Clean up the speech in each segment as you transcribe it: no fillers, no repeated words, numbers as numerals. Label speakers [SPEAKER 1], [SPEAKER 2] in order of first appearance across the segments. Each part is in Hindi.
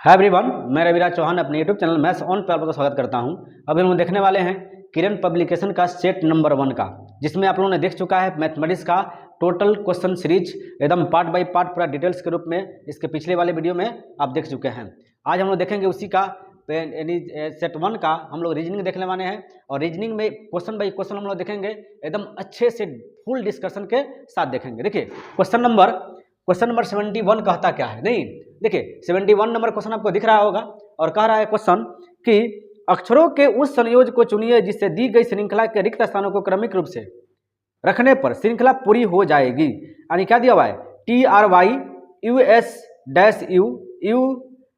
[SPEAKER 1] हाय एवरीवन, मैं रविराज चौहान अपने यूट्यूब चैनल मैथ्स ऑन पे आपका स्वागत करता हूं। अभी हम देखने वाले हैं किरण पब्लिकेशन का सेट नंबर 1 का, जिसमें आप लोगों ने देख चुका है मैथमेटिक्स का टोटल क्वेश्चन सीरीज एकदम पार्ट बाय पार्ट पूरा डिटेल्स के रूप में इसके पिछले वाले वीडियो में आप देख चुके हैं। आज हम लोग देखेंगे उसी का यानी सेट 1 का हम लोग रीजनिंग देखने वाले हैं, और रीजनिंग में क्वेश्चन बाई क्वेश्चन हम लोग देखेंगे एकदम अच्छे से फुल डिस्कशन के साथ देखेंगे। देखिए क्वेश्चन नंबर 71 कहता क्या है, नहीं देखिए 71 नंबर क्वेश्चन आपको दिख रहा होगा, और कह रहा है क्वेश्चन कि अक्षरों के उस संयोजन को चुनिए जिससे दी गई श्रृंखला के रिक्त स्थानों को क्रमिक रूप से रखने पर श्रृंखला पूरी हो जाएगी। यानी क्या दिया हुआ है, TRY US dash U U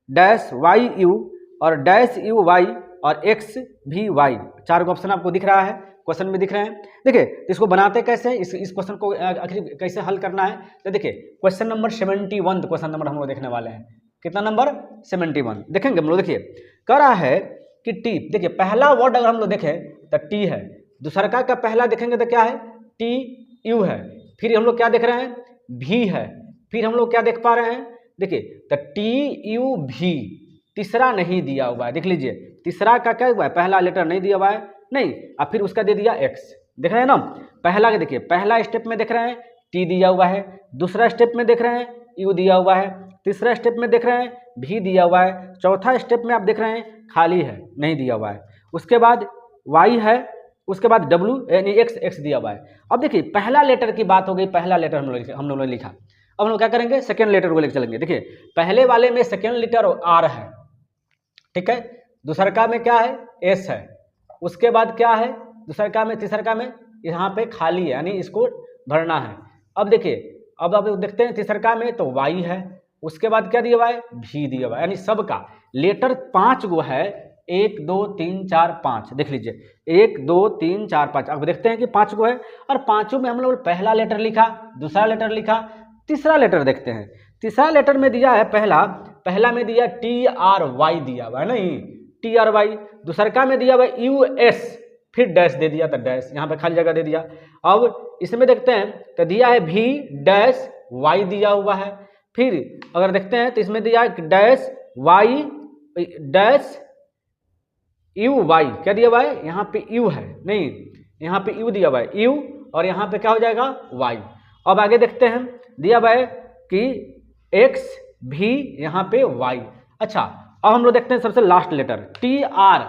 [SPEAKER 1] dash YU और डैश UY और XVY, चार ऑप्शन आपको दिख रहा है, क्वेश्चन में दिख रहे हैं। देखिए इसको बनाते कैसे, इस क्वेश्चन को आखिर कैसे हल करना है, तो देखिए क्वेश्चन नंबर 71 क्वेश्चन नंबर हम लोग देखने वाले हैं। कितना नंबर 71 देखेंगे हम लोग। देखिए कह रहा है कि टी, देखिए पहला वर्ड अगर हम लोग देखें तो टी है, दूसरा का पहला देखेंगे तो क्या है, TU है, फिर हम लोग क्या देख रहे हैं, भी है, फिर हम लोग क्या देख पा रहे हैं, देखिए तो TUV, तीसरा नहीं दिया हुआ है, देख लीजिए तीसरा का क्या हुआ है, पहला लेटर नहीं दिया हुआ है, नहीं, और फिर उसका दे दिया X, देख रहे हैं ना। पहला के देखिए पहला स्टेप में देख रहे हैं T दिया हुआ है, दूसरा स्टेप में देख रहे हैं U दिया हुआ है, तीसरा स्टेप में देख रहे हैं V दिया हुआ है, चौथा स्टेप में आप देख रहे हैं खाली है, नहीं दिया हुआ है, उसके बाद Y है, उसके बाद W यानी X दिया हुआ है। अब देखिए पहला लेटर की बात हो गई, पहला लेटर हम लोगों ने लिखा, अब हम लोग क्या करेंगे, सेकेंड लेटर को लेकर चलेंगे। देखिए पहले वाले में सेकेंड लेटर R है, ठीक है, दूसरा का में क्या है, S है, उसके बाद क्या है, दूसरा का में तीसरा का में यहाँ पे खाली है, यानी इसको भरना है। अब देखिए अब आप देखते हैं तीसरा का में तो Y है, उसके बाद क्या दिया हुआ है, भी दिया हुआ है, यानी सबका लेटर 5 गो है, 1 2 3 4 5, देख लीजिए 1 2 3 4 5, अब देखते हैं कि 5 गो है, और पांचों में हम लोग पहला लेटर लिखा, दूसरा लेटर लिखा, तीसरा लेटर देखते हैं। तीसरा लेटर में दिया है पहला में दिया TRY दिया हुआ है, नहीं TRY, दूसरा का में दिया हुआ है US, फिर डैश दे दिया तो डैश, यहाँ पे खाली जगह दे दिया। अब इसमें देखते हैं तो दिया है V डैश Y दिया हुआ है, फिर अगर देखते हैं तो इसमें दिया है डैश Y डैश UY, क्या दिया हुआ है, यहाँ पे U है, नहीं यहाँ पे U दिया हुआ है U, और यहाँ पे क्या हो जाएगा Y। अब आगे देखते हैं दिया हुआ है कि X भी यहाँ पे Y। अच्छा अब हम लोग देखते हैं सबसे लास्ट लेटर TR,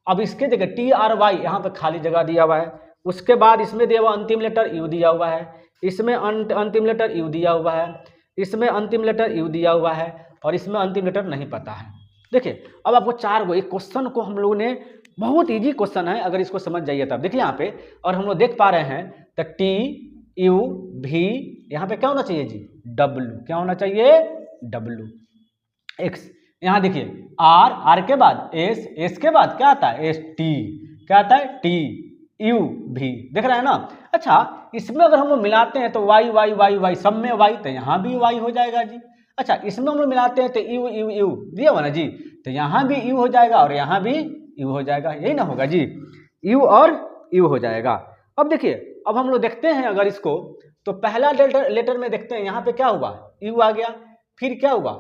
[SPEAKER 1] अब इसके जगह TRY यहाँ पे खाली जगह दिया हुआ है, उसके बाद इसमें दिया हुआ अंतिम लेटर U दिया हुआ है, इसमें अंतिम लेटर U दिया हुआ है, इसमें अंतिम लेटर U दिया हुआ है, और इसमें अंतिम लेटर नहीं पता है। देखिए अब आपको चार गो, एक क्वेश्चन को हम लोगों ने, बहुत ईजी क्वेश्चन है अगर इसको समझ जाइए तब। देखिए यहाँ पे और हम लोग देख पा रहे हैं तो TUV, यहाँ पे क्या होना चाहिए जी, W, क्या होना चाहिए, W, X, यहाँ देखिए R के बाद S के बाद क्या आता है, ST, क्या आता है TUV, देख रहे हैं ना। अच्छा इसमें अगर हम लोग मिलाते हैं तो Y सब में Y, तो यहाँ भी Y हो जाएगा जी। अच्छा इसमें हम लोग मिलाते हैं तो U दिया हुआ ना जी, तो यहाँ भी U हो जाएगा और यहाँ भी U हो जाएगा, यही ना होगा जी, U और U हो जाएगा। अब देखिए अब हम लोग देखते हैं अगर इसको, तो पहला लेटर में देखते हैं यहाँ पे क्या हुआ, U आ गया, फिर क्या हुआ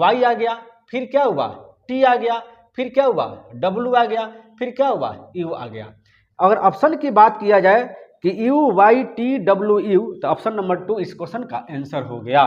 [SPEAKER 1] Y आ गया, फिर क्या हुआ T आ गया, फिर क्या हुआ W आ गया, फिर क्या हुआ U आ गया। अगर ऑप्शन की बात किया जाए कि UYTWU, तो ऑप्शन नंबर 2 इस क्वेश्चन का आंसर हो गया।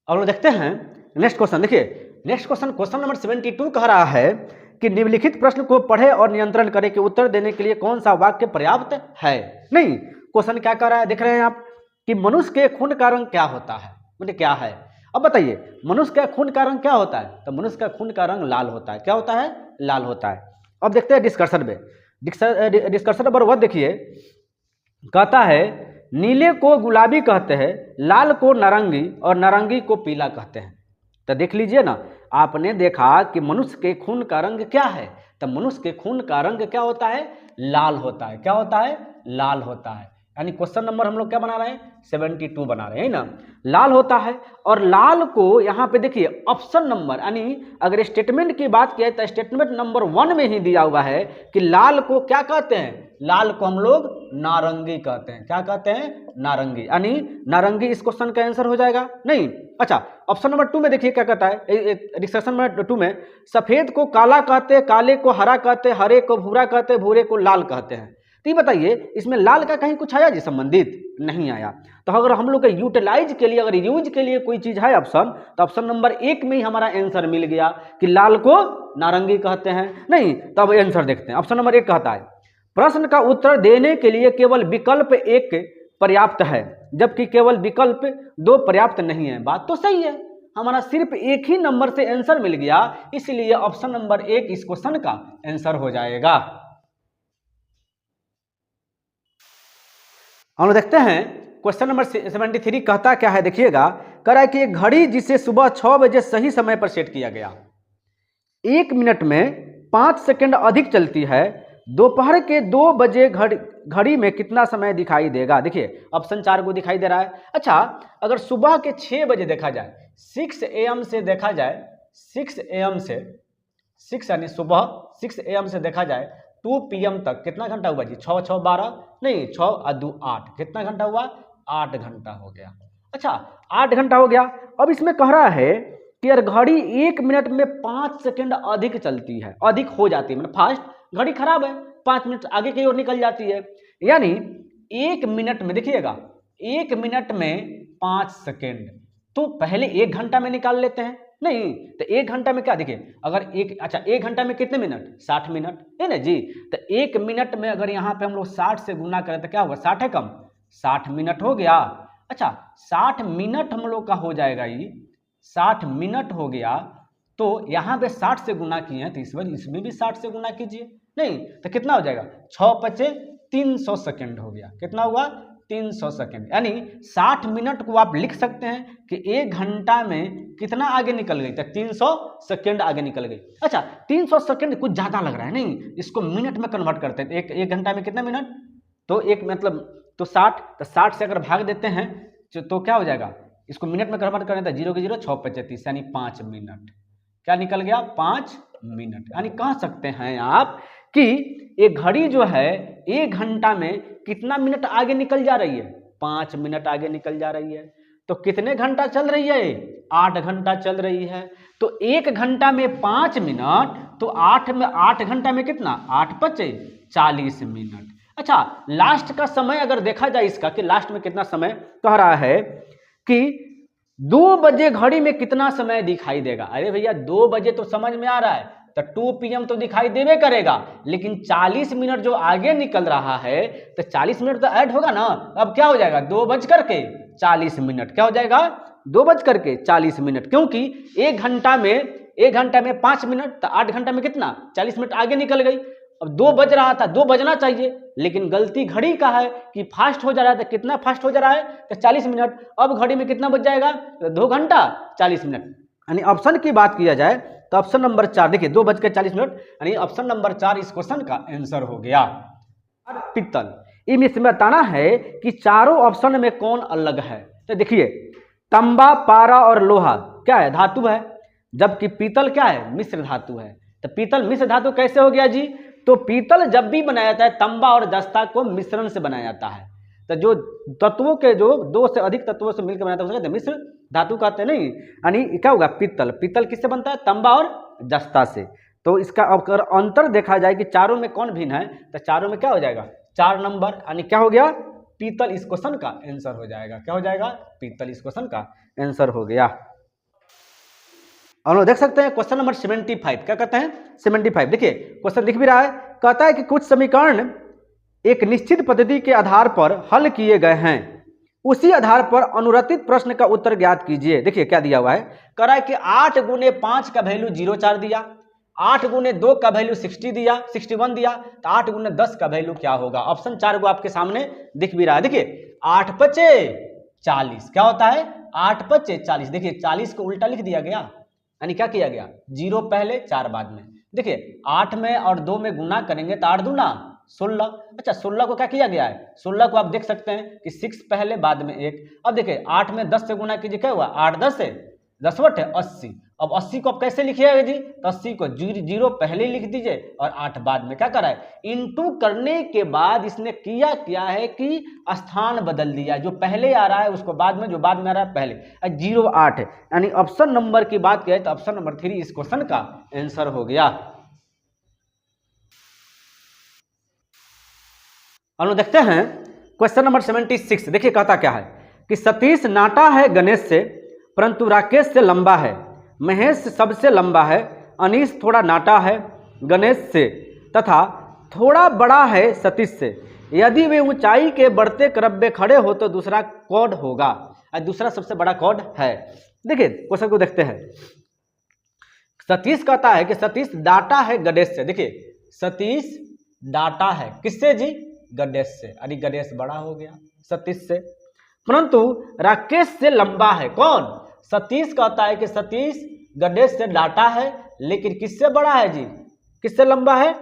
[SPEAKER 1] अब लोग देखते हैं नेक्स्ट क्वेश्चन। देखिए नेक्स्ट क्वेश्चन नंबर 72 कह रहा है कि निम्नलिखित प्रश्न को पढ़े और नियंत्रण करें कि उत्तर देने के लिए कौन सा वाक्य पर्याप्त है। नहीं, क्वेश्चन क्या कर रहा है, देख रहे हैं आप कि मनुष्य के खून का रंग क्या होता है, मतलब क्या है। अब बताइए मनुष्य का खून का रंग क्या होता है, तो मनुष्य का खून का रंग लाल होता है, क्या होता है, लाल होता है। अब देखते हैं डिस्कशन में, डिस्कशन नंबर 1 देखिए, कहता है नीले को गुलाबी कहते हैं, लाल को नारंगी और नारंगी को पीला कहते हैं। तो देख लीजिए ना, आपने देखा कि मनुष्य के खून का रंग क्या है, तो मनुष्य के खून का रंग क्या होता है, लाल होता है, क्या होता है, लाल होता है। यानी क्वेश्चन नंबर हम लोग क्या बना रहे हैं, 72 बना रहे हैं ना, लाल होता है। और लाल को यहाँ पे देखिए ऑप्शन नंबर, यानी अगर स्टेटमेंट की बात किया तो स्टेटमेंट नंबर 1 में ही दिया हुआ है कि लाल को क्या कहते हैं, लाल को हम लोग नारंगी कहते हैं। क्या कहते हैं? नारंगी। यानी नारंगी इस क्वेश्चन का आंसर हो जाएगा नहीं। अच्छा, ऑप्शन नंबर 2 में देखिए क्या कहता है, डिस्कशन नंबर 2 में सफेद को काला कहते, काले को हरा कहते, हरे को भूरा कहते, भूरे को लाल कहते हैं। तो ये बताइए इसमें लाल का कहीं कुछ आया जी संबंधित? नहीं आया। तो अगर हम लोग के यूटिलाइज के लिए, अगर यूज के लिए कोई चीज है ऑप्शन, तो ऑप्शन नंबर 1 में ही हमारा आंसर मिल गया कि लाल को नारंगी कहते हैं। नहीं, तब आंसर देखते हैं। ऑप्शन नंबर 1 कहता है प्रश्न का उत्तर देने के लिए केवल विकल्प 1 पर्याप्त है, जबकि केवल विकल्प 2 पर्याप्त नहीं है। बात तो सही है, हमारा सिर्फ एक ही नंबर से आंसर मिल गया, इसलिए ऑप्शन नंबर 1 इस क्वेश्चन का आंसर हो जाएगा। हम लोग देखते हैं क्वेश्चन नंबर 73 कहता क्या है, देखिएगा। कह रहा है कि एक घड़ी जिसे सुबह 6 बजे सही समय पर सेट किया गया 1 मिनट में 5 सेकंड अधिक चलती है, दोपहर के 2 बजे घड़ी में कितना समय दिखाई देगा? देखिए ऑप्शन 4 को दिखाई दे रहा है। अच्छा, अगर सुबह के 6 बजे देखा जाए, 6 AM से देखा जाए, 6 AM से 6 यानी सुबह 6 AM से देखा जाए 2 PM तक कितना घंटा हुआ जी? 6 6 12 नहीं, 6 और 2 8, कितना घंटा हुआ? 8 घंटा हो गया। अच्छा, 8 घंटा हो गया। अब इसमें कह रहा है कि यार घड़ी 1 मिनट में 5 सेकंड अधिक चलती है, अधिक हो जाती है, मतलब फास्ट घड़ी खराब है, 5 मिनट आगे की ओर निकल जाती है। यानी 1 मिनट में देखिएगा, 1 मिनट में 5 सेकंड, तो पहले 1 घंटा में निकाल लेते हैं। नहीं, तो 1 घंटा में क्या, देखिए अगर 1 घंटा में कितने मिनट? 60 मिनट है ना जी। तो 1 मिनट में अगर यहाँ पे हम लोग 60 से गुना करें तो क्या होगा? 60 है कम, 60 मिनट हो गया। अच्छा, 60 मिनट हम लोग का हो जाएगा, ये 60 मिनट हो गया। तो यहाँ पे 60 से गुना किए हैं, तो इसमें भी 60 से गुना कीजिए। नहीं, तो कितना हो जाएगा? 6 5 300 सेकंड हो गया। कितना हुआ? 300 सेकंड। यानी 60 मिनट को आप लिख सकते हैं कि 1 घंटा में कितना आगे निकल गई? तो 300 सेकंड आगे निकल गई। अच्छा, 300 सेकंड कुछ ज़्यादा लग रहा है, नहीं, इसको मिनट में कन्वर्ट करते हैं। एक घंटा में कितना मिनट? तो एक मतलब तो 60, तो 60 से अगर भाग देते हैं तो क्या हो जाएगा? इसको मिनट में कन्वर्ट करें तो 0 के 0 6 5 30, यानी 5 मिनट। क्या निकल गया? 5 मिनट। यानी कह सकते हैं आप कि एक घड़ी जो है 1 घंटा में कितना मिनट आगे निकल जा रही है? 5 मिनट आगे निकल जा रही है। तो कितने घंटा चल रही है? 8 घंटा चल रही है। तो 1 घंटा में 5 मिनट, तो 8 घंटा में कितना? 8 5 40 मिनट। अच्छा, लास्ट का समय अगर देखा जाए इसका कि लास्ट में कितना समय कह रहा है कि 2 बजे घड़ी में कितना समय दिखाई देगा? अरे भैया 2 बजे तो समझ में आ रहा है, तो 2 PM तो दिखाई देवे करेगा, लेकिन 40 मिनट जो आगे निकल रहा है तो 40 मिनट तो ऐड होगा ना। अब क्या हो जाएगा? 2:40 मिनट। क्या हो जाएगा? 2:40 मिनट, क्योंकि 1 घंटा में 5 मिनट, तो 8 घंटा में कितना? 40 मिनट आगे निकल गई। अब 2 बज रहा था, 2 बजना चाहिए, लेकिन गलती घड़ी का है कि फास्ट हो जा रहा है। तो कितना फास्ट हो जा रहा है? तो 40 मिनट। अब घड़ी में कितना बज जाएगा? तो 2 घंटा 40 मिनट। यानी ऑप्शन की बात किया जाए तो ऑप्शन नंबर 4, देखिए 2:40 मिनट, यानी ऑप्शन नंबर 4 इस क्वेश्चन का आंसर हो गया। पीतल, इसमें बताना है कि चारों ऑप्शन में कौन अलग है। तो देखिए तांबा, पारा और लोहा क्या है? धातु है, जबकि पीतल क्या है? मिश्र धातु है। तो पीतल मिश्र धातु कैसे हो गया जी? तो पीतल जब भी बनाया जाता है तांबा और जस्ता को मिश्रण से बनाया जाता है। तो जो तत्वों के जो 2 से अधिक तत्वों से मिलकर बनाता है उसे मिश्र धातु कहते हैं। नहीं, यानी क्या होगा? पीतल। पीतल किससे बनता है? तांबा और जस्ता से। तो इसका अगर अंतर देखा जाए कि चारों में कौन भिन्न है, तो चारों में क्या हो जाएगा? 4 नंबर, यानी क्या हो गया? पीतल इस क्वेश्चन का आंसर हो जाएगा। क्या हो जाएगा? पीतल इस क्वेश्चन का आंसर हो गया। हम लोग देख सकते हैं क्वेश्चन नंबर 75। क्या कहते हैं? 75 देखिए क्वेश्चन दिख भी रहा है। कहता है कि कुछ समीकरण एक निश्चित पद्धति के आधार पर हल किए गए हैं, उसी आधार पर अनुरतित प्रश्न का उत्तर ज्ञात कीजिए। देखिए क्या दिया हुआ है, कह रहा है कि 8 × 5 का वैल्यू 0,4 दिया, 8 × 2 का वैल्यू 61 दिया, तो 8 × 10 का वैल्यू क्या होगा? ऑप्शन 4 को आपके सामने दिख भी रहा है। देखिए 8 5 40 क्या होता है? 8 5 40। देखिए 40 को उल्टा लिख दिया गया, यानी क्या किया गया? 0 पहले 4 बाद में। देखिए 8 में और 2 में गुना करेंगे तो 8 दूना 16। अच्छा 16 को क्या किया गया है? 16 को आप देख सकते हैं कि 6 पहले बाद में 1। अब देखिए 8 में 10 से गुना कीजिए, क्या हुआ? 8 10 10 80, अब 80 को आप कैसे लिखिएगा जी, तो 80 को 0 पहले लिख दीजिए और 8 बाद में। क्या करा है, इनटू करने के बाद इसने किया क्या है कि स्थान बदल दिया, जो पहले आ रहा है उसको बाद में, जो बाद में आ रहा है पहले। 0 8 है, यानी ऑप्शन नंबर की बात करें तो ऑप्शन नंबर 3 इस क्वेश्चन का आंसर हो गया। हम लोग देखते हैं क्वेश्चन नंबर 76। देखिए कहता क्या है कि सतीश नाटा है गणेश से, परंतु राकेश से लंबा है, महेश सबसे लंबा है, अनीश थोड़ा नाटा है गणेश से तथा थोड़ा बड़ा है सतीश से। यदि वे ऊंचाई के बढ़ते क्रम में खड़े हो तो दूसरा कौन होगा, दूसरा सबसे बड़ा कौन है। देखिए क्वेश्चन को देखते हैं। सतीश कहता है कि सतीश डाटा है गणेश से। देखिए सतीश डाटा है किससे जी, गणेश से, यानी गणेश बड़ा हो गया सतीश से, परंतु राकेश से लंबा है। कौन, सतीश कहता है कि सतीश गणेश से डाटा है, लेकिन किससे बड़ा है जी, किससे लंबा है,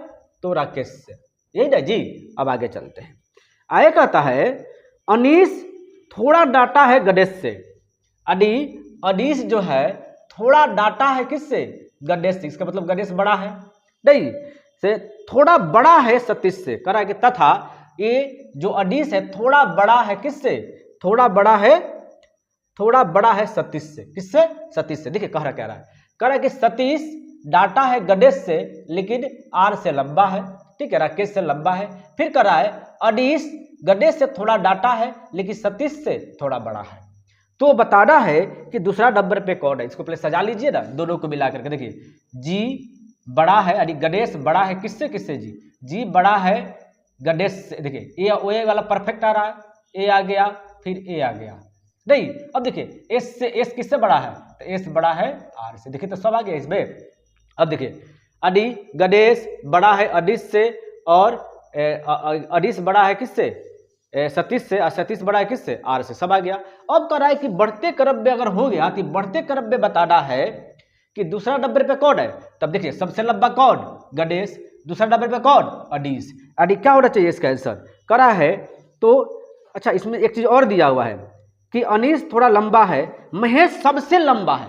[SPEAKER 1] तो राकेश से। यही ना जी। अब आगे चलते हैं। आगे कहता है अनीश थोड़ा डाटा है गणेश से। अनीश जो है थोड़ा डाटा है किससे, गणेश से। इसका मतलब गणेश बड़ा है, नहीं से थोड़ा बड़ा है सतीश से। कह रहा है कि तथा ये जो अनीश है थोड़ा बड़ा है किससे, थोड़ा बड़ा है सतीश से। किससे, सतीश से। देखिए कह रहा है कि सतीश डाटा है गणेश से लेकिन आर से लंबा है, ठीक है, राकेश से लंबा है। फिर कह रहा है अनीश गणेश से थोड़ा डाटा है लेकिन सतीश से थोड़ा बड़ा है। तो बताना है कि दूसरा नंबर पे कौन है। इसको पहले सजा लीजिए ना, दोनों को मिला करके। देखिए जी बड़ा है, यानी गणेश बड़ा है किससे, किससे जी बड़ा है गणेश से। देखिए ए वाला परफेक्ट आ रहा है, ए आ गया, फिर ए आ गया, नहीं। अब देखिए एस से, एस किससे बड़ा है, तो एस बड़ा है आर से। देखिए तो सब आ गया इसमें। अब देखिए गणेश बड़ा है अनीश से, और अनीश बड़ा है किससे, सतीश से, और सतीश बड़ा है किससे, आर से। सब आ गया। अब कह रहा है कि बढ़ते क्रम में अगर हो गया तो बढ़ते क्रम में बताना है कि दूसरा नंबर पे कौन है। तब देखिए सबसे लंबा कौन, गणेश, दूसरा नंबर पे कौन, अनीश। यानी क्या होना चाहिए इसका आंसर, करा है तो। अच्छा इसमें एक चीज और दिया हुआ है कि अनीश थोड़ा लंबा है, महेश सबसे लंबा है,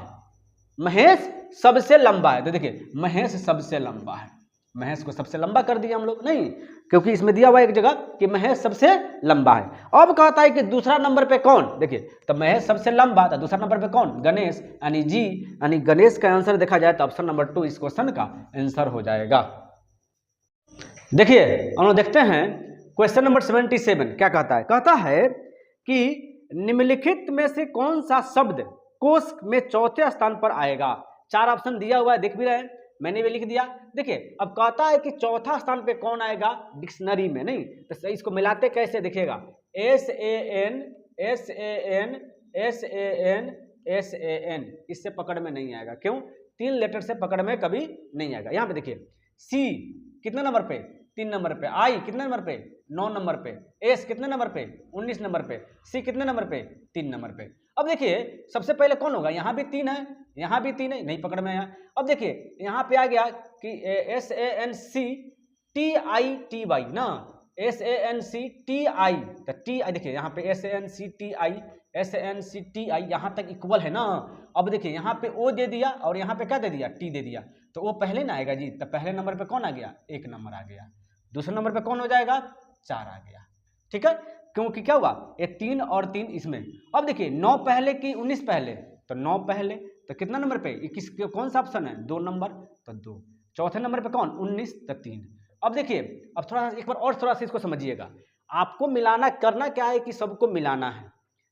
[SPEAKER 1] महेश सबसे लंबा है। तो देखिए महेश सबसे लंबा है, महेश को सबसे लंबा कर दिया हम लोग, नहीं, क्योंकि इसमें दिया हुआ एक जगह कि महेश सबसे लंबा है। अब कहता है कि दूसरा नंबर पे कौन। देखिए तो महेश सबसे लंबा था, दूसरा नंबर पे कौन, गणेश, यानी जी, यानी गणेश का आंसर देखा जाए तो ऑप्शन नंबर 2 इस क्वेश्चन का आंसर हो जाएगा। देखिए हम लोग देखते हैं क्वेश्चन नंबर 77 क्या कहता है। कहता है कि निम्नलिखित में से कौन सा शब्द कोश में चौथे स्थान पर आएगा। 4 ऑप्शन दिया हुआ है, देख भी रहे हैं, मैंने भी लिख दिया। देखिए अब कहता है कि चौथा स्थान पे कौन आएगा डिक्शनरी में, नहीं तो इसको मिलाते कैसे देखिएगा, SAN SAN SAN SAN, इससे पकड़ में नहीं आएगा। क्यों, 3 लेटर से पकड़ में कभी नहीं आएगा। यहाँ पे देखिए C कितने नंबर पे, 3 नंबर पे, I कितने नंबर पे, 9 नंबर पे, S कितने नंबर पे, 19 नंबर पे, C कितने नंबर पे, 3 नंबर पे। अब देखिए सबसे पहले कौन होगा, यहाँ भी 3 है, यहाँ भी 3 है, नहीं पकड़ में है। अब देखिए यहाँ पे आ गया कि SANCTITY ना, SANCTI, तो टी देखिए यहाँ पे SANCTI यहाँ तक इक्वल है ना। अब देखिए यहाँ पे O दे दिया और यहाँ पे क्या दे दिया, T दे दिया, तो वो पहले ना आएगा जी। तो पहले नंबर पे कौन आ गया, 1 नंबर आ गया। दूसरे नंबर पे कौन हो जाएगा, 4 आ गया, ठीक है, क्योंकि क्या हुआ, ये 3 और 3 इसमें। अब देखिए 9 पहले की 19 पहले, तो 9 पहले, तो कितना नंबर पे, कौन सा ऑप्शन है, 2 नंबर, तो 2। चौथे नंबर पे कौन, 19, तो 3। अब देखिए अब थोड़ा एक बार और थोड़ा सा इसको समझिएगा। आपको मिलाना करना क्या है कि सबको मिलाना है।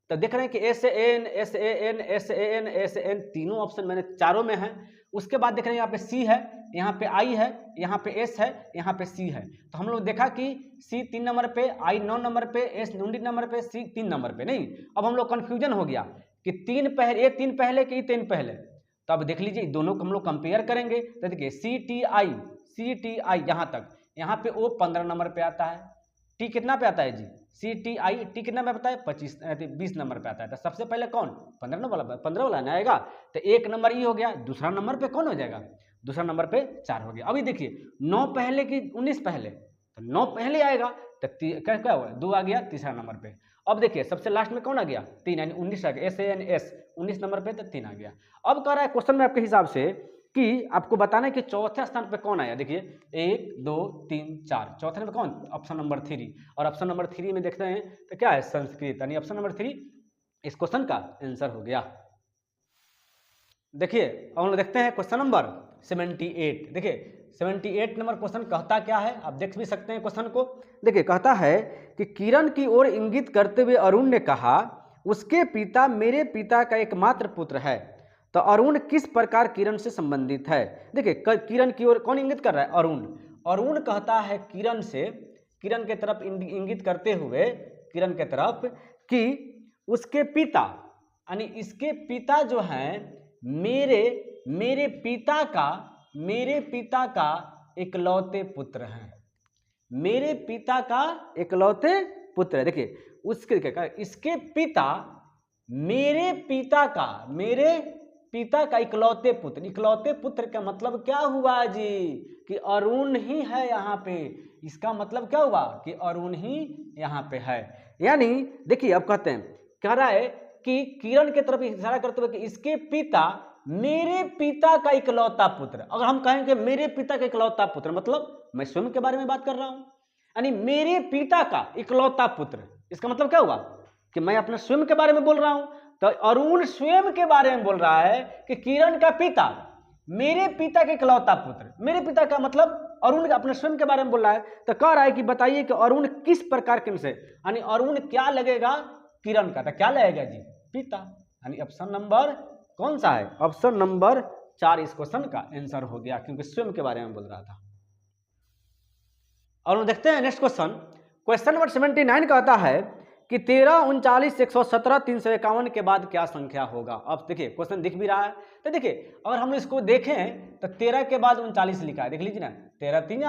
[SPEAKER 1] तो देख रहे हैं कि SAN SAN SAN SAN तीनों ऑप्शन मैंने चारों में है। उसके बाद देख रहे हैं यहाँ पे C है, यहाँ पे I है, यहाँ पे S है, यहाँ पे C है। तो हम लोग देखा कि C 3 नंबर पे, I 9 नंबर पे, S 19 नंबर पे, C 3 नंबर पे, नहीं। अब हम लोग कंफ्यूजन हो गया कि 3 पहले, ये 3 पहले कि 3 पहले। तो अब देख लीजिए दोनों को हम लोग कंपेयर करेंगे। तो देखिए CTI यहाँ तक, यहाँ पे O 15 नंबर पे आता है, T कितना पे आता है जी, T कितना पे आता है, 20 नंबर पे आता है। तो सबसे पहले कौन, 15 वाला ना आएगा, तो 1 नंबर ई हो गया। दूसरा नंबर पे कौन हो जाएगा, दूसरा नंबर पे 4 हो गया। अभी देखिए 9 पहले की 19 पहले, तो 9 पहले आएगा, तो क्या हुआ, 2 आ गया तीसरा नंबर पे। अब देखिए सबसे लास्ट में कौन आ गया 3 यानी 19 आ गया, SANS 19 नंबर पे तो 3 आ गया। अब कह रहा है क्वेश्चन में आपके हिसाब से कि आपको बताना है कि चौथे स्थान पे कौन आया। देखिए 1 2 3 4, चौथे नंबर कौन, ऑप्शन नंबर 3। और ऑप्शन नंबर 3 में देखते हैं तो क्या है संस्कृत, यानी ऑप्शन नंबर 3 इस क्वेश्चन का आंसर हो गया। देखिए अब हम लोग देखते हैं क्वेश्चन नंबर 78। देखिए 78 नंबर क्वेश्चन कहता क्या है, आप देख भी सकते हैं क्वेश्चन को। देखिए कहता है कि किरण की ओर इंगित करते हुए अरुण ने कहा उसके पिता मेरे पिता का एकमात्र पुत्र है, तो अरुण किस प्रकार किरण से संबंधित है। देखिए किरण की ओर कौन इंगित कर रहा है, अरुण। अरुण कहता है किरण से, किरण के तरफ इंगित करते हुए, किरण के तरफ कि उसके पिता यानी इसके पिता जो हैं मेरे पिता का इकलौते पुत्र हैं, मेरे पिता का इकलौते पुत्र है। देखिए उसके इसके पिता मेरे पिता का इकलौते पुत्र का मतलब क्या हुआ जी कि अरुण ही है यहाँ पे। इसका मतलब क्या हुआ कि अरुण ही यहाँ पे है। यानी देखिए अब कहते हैं, कह रहा है कि किरण के तरफ इशारा करते हुए कि इसके पिता मेरे पिता का इकलौता पुत्र। अगर हम कहेंगे मेरे पिता का इकलौता पुत्र मतलब मैं स्वयं के बारे में बात कर रहा हूं, यानी मेरे पिता का इकलौता पुत्र, इसका मतलब क्या हुआ कि मैं अपने स्वयं के बारे में बोल रहा हूं। तो अरुण स्वयं के बारे में बोल रहा है कि किरण का पिता मेरे पिता के इकलौता पुत्र, मेरे पिता का मतलब अरुण अपने स्वयं के बारे में बोल रहा है। तो कह रहा है कि बताइए कि अरुण किस प्रकार किन से, यानी अरुण क्या लगेगा किरण का, तो क्या लगेगा जी पिता, यानी ऑप्शन नंबर कौन सा है, ऑप्शन नंबर 4 इस क्वेश्चन का आंसर हो गया, क्योंकि स्वयं के बारे में बोल रहा था। और देखते हैं नेक्स्ट क्वेश्चन, क्वेश्चन नंबर 79 कहता है कि 13 39 117 351 के बाद क्या संख्या होगा। अब देखिए क्वेश्चन दिख भी रहा है, तो देखिए अगर हम इसको देखें तो 13 के बाद 39 लिखा है, देख लीजिए ना, 13 3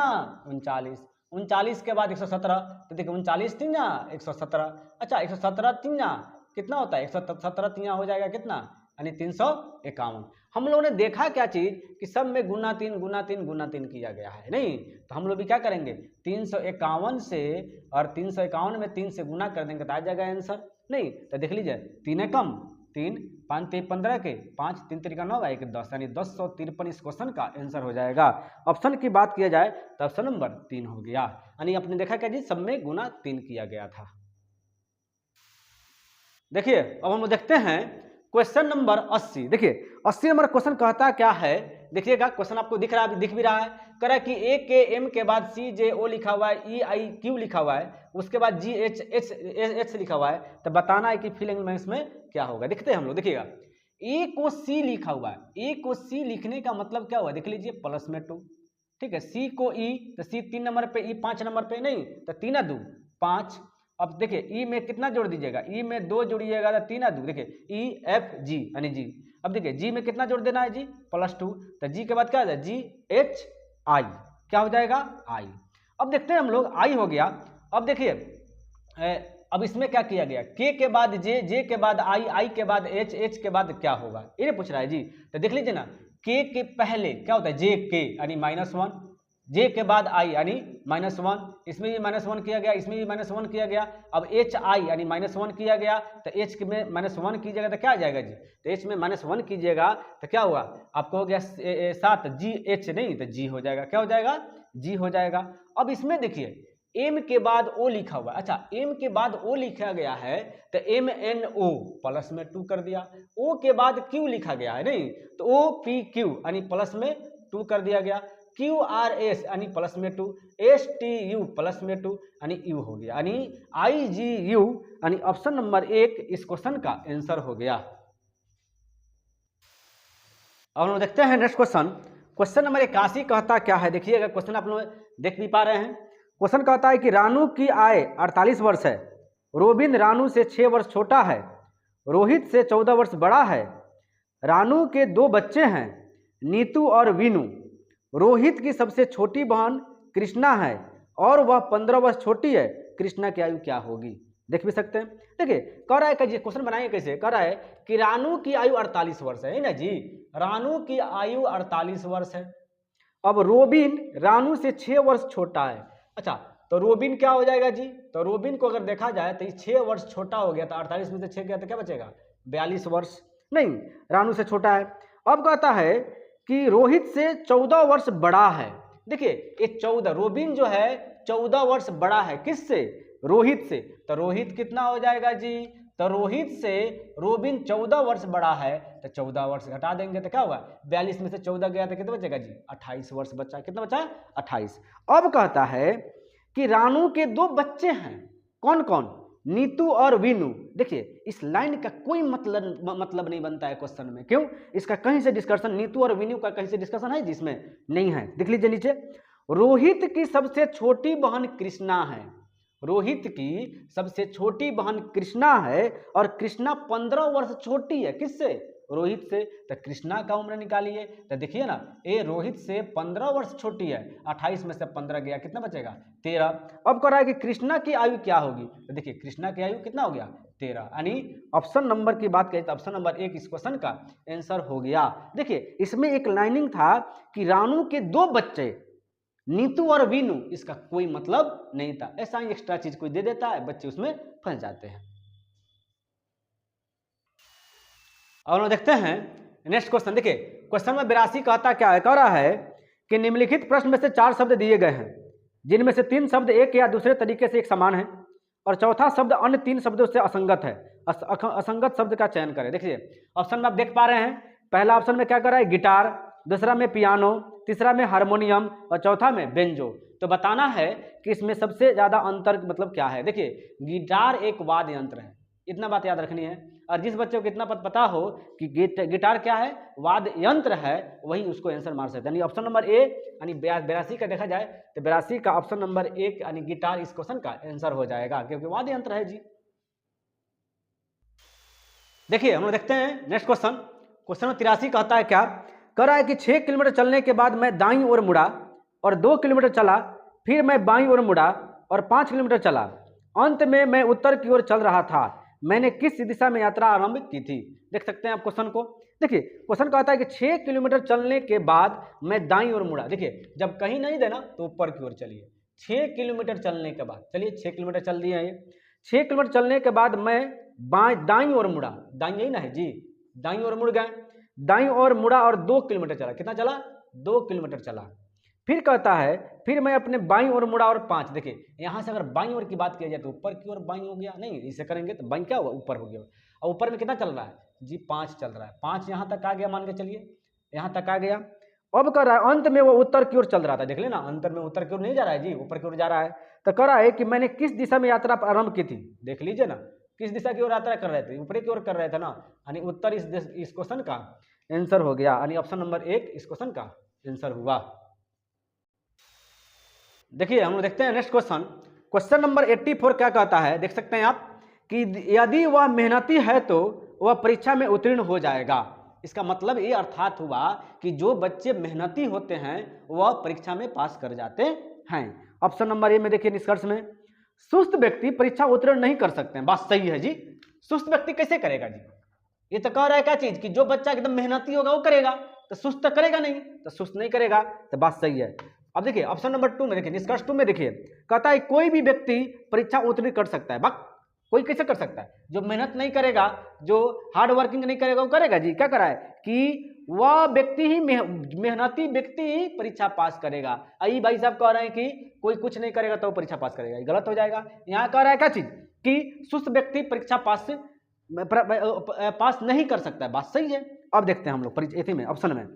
[SPEAKER 1] 39, 39 के बाद 117, तो देखिए 39 3 117, अच्छा 117 3 कितना होता है, 117 3 हो जाएगा कितना, यानी 351। हम लोगों ने देखा क्या चीज कि सब में गुना 3 गुना 3 गुना 3 किया गया है, नहीं तो हम लोग भी क्या करेंगे 351 से, और 351 में 3 से गुना कर देंगे तो आ जाएगा आंसर। नहीं तो देख लीजिए 3 कम 3 5 3 15 के 5 3 3 9 1 10, यानी 1053 इस क्वेश्चन का आंसर हो जाएगा। ऑप्शन की बात किया जाए तो ऑप्शन नंबर 3 हो गया, यानी आपने देखा क्या जी सब में गुना 3 किया गया था। देखिए अब हम देखते हैं क्वेश्चन नंबर 80। देखिए 80 नंबर क्वेश्चन कहता क्या है, देखिएगा क्वेश्चन आपको दिख रहा है, दिख भी रहा है। कह रहा है कि ए के एम के बाद सी जे ओ लिखा हुआ है, ई आई क्यू लिखा हुआ है, उसके बाद जी एच एच एच लिखा हुआ है, तो बताना है कि फिल इन ब्लैंक्स में क्या होगा। देखते हैं हम लोग, देखिएगा ए को सी लिखा हुआ है, ए को सी लिखने का मतलब क्या हुआ, देख लीजिए प्लस में 2, ठीक है। सी को ई, तो सी 3 नंबर पे, ई 5 नंबर पे, नहीं तो 3 2 5। अब देखिए ई में कितना जोड़ दीजिएगा, ई में 2 जोड़िएगा तो 3 2, देखिए ई एफ जी यानी जी। अब देखिए जी में कितना जोड़ देना है जी +2, तो जी के बाद क्या है जी एच आई, क्या हो जाएगा आई। अब देखते हैं हम लोग आई हो गया। अब देखिए अब इसमें क्या किया गया, के के बाद जे, जे के बाद आई, आई के बाद एच, एच के बाद क्या होगा, ये पूछ रहा है जी। तो देख लीजिए ना, के पहले क्या होता है जे के यानी -1, जे के बाद आई यानी -1, इसमें भी -1 किया गया, इसमें भी -1 किया गया। अब एच आई यानी -1 किया गया, तो एच में -1 कीजिएगा तो क्या आ जाएगा जी, तो एच में -1 कीजिएगा तो क्या हुआ आपको हो गया 7, जी एच नहीं तो जी हो जाएगा, क्या हो जाएगा जी हो जाएगा। अब इसमें देखिए एम के बाद ओ लिखा हुआ है, अच्छा एम के बाद ओ लिखा गया है तो एम एन ओ प्लस में 2 कर दिया, ओ के बाद क्यू लिखा गया है, नहीं तो ओ पी क्यू यानी प्लस में 2 कर दिया गया, क्यू आर एस यानी प्लस में 2, एस टी यू प्लस में 2 यानी यू हो गया, यानी आई जी यू यानी ऑप्शन नंबर 1 इस क्वेश्चन का आंसर हो गया। अब हम देखते हैं नेक्स्ट क्वेश्चन, क्वेश्चन नंबर 81 कहता क्या है। देखिएगा क्वेश्चन आप लोग देख भी पा रहे हैं। क्वेश्चन कहता है कि रानू की आय 48 वर्ष है, रोबिन रानू से 6 वर्ष छोटा है, रोहित से 14 वर्ष बड़ा है, रानू के 2 बच्चे हैं नीतू और वीनू, रोहित की सबसे छोटी बहन कृष्णा है और वह 15 वर्ष छोटी है, कृष्णा की आयु क्या होगी। देख भी सकते हैं। देखिए कह रहा है कि क्वेश्चन बनाएंगे कैसे, कह रहा है कि रानू की आयु 48 वर्ष है ना जी, रानू की आयु 48 वर्ष है। अब रोबिन रानू से 6 वर्ष छोटा है, अच्छा तो तो रोबिन क्या हो जाएगा जी, तो रोबिन को अगर देखा जाए तो 6 वर्ष छोटा हो गया, तो 48 में से 6 गया तो क्या बचेगा 42 वर्ष, नहीं रानू से छोटा है। अब कहता है कि रोहित से 14 वर्ष बड़ा है। देखिए ये 14, रोबिन जो है 14 वर्ष बड़ा है किससे, रोहित से, तो रोहित कितना हो जाएगा जी, तो रोहित से रोबिन 14 वर्ष बड़ा है, तो 14 वर्ष घटा देंगे तो क्या होगा 42 में से 14 गया तो कितना बचेगा जी 28 वर्ष बचा, कितना बचा 28। अब कहता है कि रानू के 2 बच्चे हैं, कौन कौन, नीतू और वीनू। देखिए इस लाइन का कोई मतलब नहीं बनता है क्वेश्चन में, क्यों, इसका कहीं से डिस्कशन, नीतू और वीनू का कहीं से डिस्कशन है जिसमें नहीं है। देख लीजिए नीचे, रोहित की सबसे छोटी बहन कृष्णा है, रोहित की सबसे छोटी बहन कृष्णा है और कृष्णा 15 वर्ष छोटी है किससे, रोहित से, तो कृष्णा का उम्र निकालिए, तो देखिए ना ये रोहित से 15 वर्ष छोटी है, 28 में से 15 गया कितना बचेगा 13। अब कह रहा है कि कृष्णा की आयु क्या होगी, तो देखिए कृष्णा की आयु कितना हो गया 13, यानी ऑप्शन नंबर की बात करें तो ऑप्शन नंबर 1 इस क्वेश्चन का आंसर हो गया। देखिए इसमें एक लाइनिंग था कि रानू के 2 बच्चे नीतू और वीनू, इसका कोई मतलब नहीं था, ऐसा ही एक्स्ट्रा चीज कोई दे देता है, बच्चे उसमें फंस जाते हैं। और हम देखते हैं नेक्स्ट क्वेश्चन। देखिए क्वेश्चन में 82 कहता क्या है, कह रहा है कि निम्नलिखित प्रश्न में से 4 शब्द दिए गए हैं जिनमें से 3 शब्द एक या दूसरे तरीके से एक समान है और चौथा शब्द अन्य 3 शब्दों से असंगत है, असंगत शब्द का चयन करें। देखिए ऑप्शन में आप देख पा रहे हैं, पहला ऑप्शन में क्या कर रहा है गिटार, दूसरा में पियानो, तीसरा में हारमोनियम और चौथा में बेंजो। तो बताना है कि इसमें सबसे ज्यादा अंतर मतलब क्या है। देखिए गिटार एक वाद्य यंत्र है, इतना बात याद रखनी है, और जिस बच्चे को इतना पता हो कि गिटार क्या है वाद्य यंत्र है वही उसको आंसर मार सकते हैं। यानी ऑप्शन नंबर ए यानी 82 का देखा जाए तो 82 का ऑप्शन नंबर 1 यानी गिटार इस क्वेश्चन का आंसर हो जाएगा क्योंकि वाद्य यंत्र है जी। देखिए हम लोग देखते हैं नेक्स्ट क्वेश्चन। क्वेश्चन 83 कहता है क्या, कह रहा है कि 6 किलोमीटर चलने के बाद मैं दाईं ओर मुड़ा और 2 किलोमीटर चला, फिर मैं बाईं ओर मुड़ा और 5 किलोमीटर चला, अंत में मैं उत्तर की ओर चल रहा था, मैंने किस दिशा में यात्रा आरंभ की थी। देख सकते हैं आप क्वेश्चन को। देखिए क्वेश्चन कहता है कि 6 किलोमीटर चलने के बाद मैं दाईं ओर मुड़ा। देखिए जब कहीं नहीं देना तो ऊपर की ओर चलिए, 6 किलोमीटर चलने के बाद, चलिए 6 किलोमीटर चल दिए हैं, 6 किलोमीटर चलने के बाद मैं दाईं ओर मुड़ा, दाईं यही ना है जी, दाईं ओर मुड़ गए, दाईं ओर मुड़ा और 2 किलोमीटर चला, कितना चला 2 किलोमीटर चला। फिर कहता है फिर मैं अपने बाईं ओर मुड़ा और 5। देखिए यहां से अगर बाईं ओर की बात की जाए तो ऊपर की ओर बाईं हो गया, नहीं इसे करेंगे तो बाईं क्या हुआ ऊपर हो गया, और ऊपर में कितना चल रहा है जी 5 चल रहा है, 5 यहां तक आ गया, मान के चलिए यहां तक आ गया। अब कह रहा है अंत में वो उत्तर की ओर चल रहा था, देख लेना अंतर में उत्तर की ओर नहीं जा रहा है जी, ऊपर की ओर जा रहा है। तो कह रहा है कि मैंने किस दिशा में यात्रा आरंभ की थी, देख लीजिए ना किस दिशा की ओर यात्रा कर रहे थे, ऊपरी की ओर कर रहे थे ना, यानी उत्तर इस क्वेश्चन का आंसर हो गया, यानी ऑप्शन नंबर 1 इस क्वेश्चन का आंसर हुआ। देखिए हम लोग देखते हैं नेक्स्ट क्वेश्चन। क्वेश्चन नंबर 84 क्या कहता है, देख सकते हैं आप कि यदि वह मेहनती है तो वह परीक्षा में उत्तीर्ण हो जाएगा। इसका मतलब ये अर्थात हुआ कि जो बच्चे मेहनती होते हैं वह परीक्षा में पास कर जाते हैं। ऑप्शन नंबर ए में देखिए निष्कर्ष में, सुस्त व्यक्ति परीक्षा उत्तीर्ण नहीं कर सकते हैं, बात सही है जी। सुस्त व्यक्ति कैसे करेगा जी, ये तो कह रहा है क्या चीज कि जो बच्चा एकदम मेहनती होगा वो करेगा, तो सुस्त तो करेगा नहीं, तो सुस्त नहीं करेगा, तो बात सही है। अब देखिए ऑप्शन नंबर 2 में देखिए निष्कर्ष 2 में देखिए कहता है कोई भी व्यक्ति परीक्षा उत्तीर्ण कर सकता है। बक कोई कैसे कर सकता है, जो मेहनत नहीं करेगा, जो हार्ड वर्किंग नहीं करेगा वो करेगा जी। क्या करा है कि वह व्यक्ति ही मेहनती व्यक्ति ही परीक्षा पास करेगा। आई भाई साहब कह रहे हैं कि कोई कुछ नहीं करेगा तो वो परीक्षा पास करेगा, ये गलत हो जाएगा। यहाँ कह रहा है क्या चीज कि सुस्त व्यक्ति परीक्षा पास नहीं कर सकता है, बात सही है। अब देखते हैं हम लोग ऑप्शन में,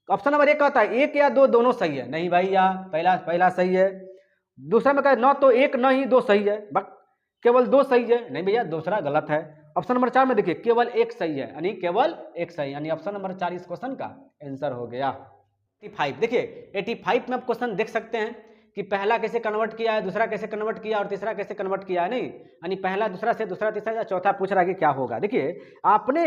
[SPEAKER 1] ऑप्शन नंबर 1 कहता है 1 या 2 दोनों सही है, नहीं भाई या पहला सही है। दूसरा में कहता है न तो 1 न ही 2 सही है, केवल 2 सही है, नहीं भैया दूसरा गलत है। ऑप्शन नंबर 4 में देखिए केवल 1 सही है, यानी केवल 1 सही, यानी ऑप्शन नंबर 4 इस क्वेश्चन का आंसर हो गया। 85 देखिए 85 में आप क्वेश्चन देख सकते हैं कि पहला कैसे कन्वर्ट किया है, दूसरा कैसे कन्वर्ट किया और तीसरा कैसे कन्वर्ट किया है, नहीं यानी पहला दूसरा से दूसरा तीसरा या चौथा पूछ रहा है कि क्या होगा। देखिए आपने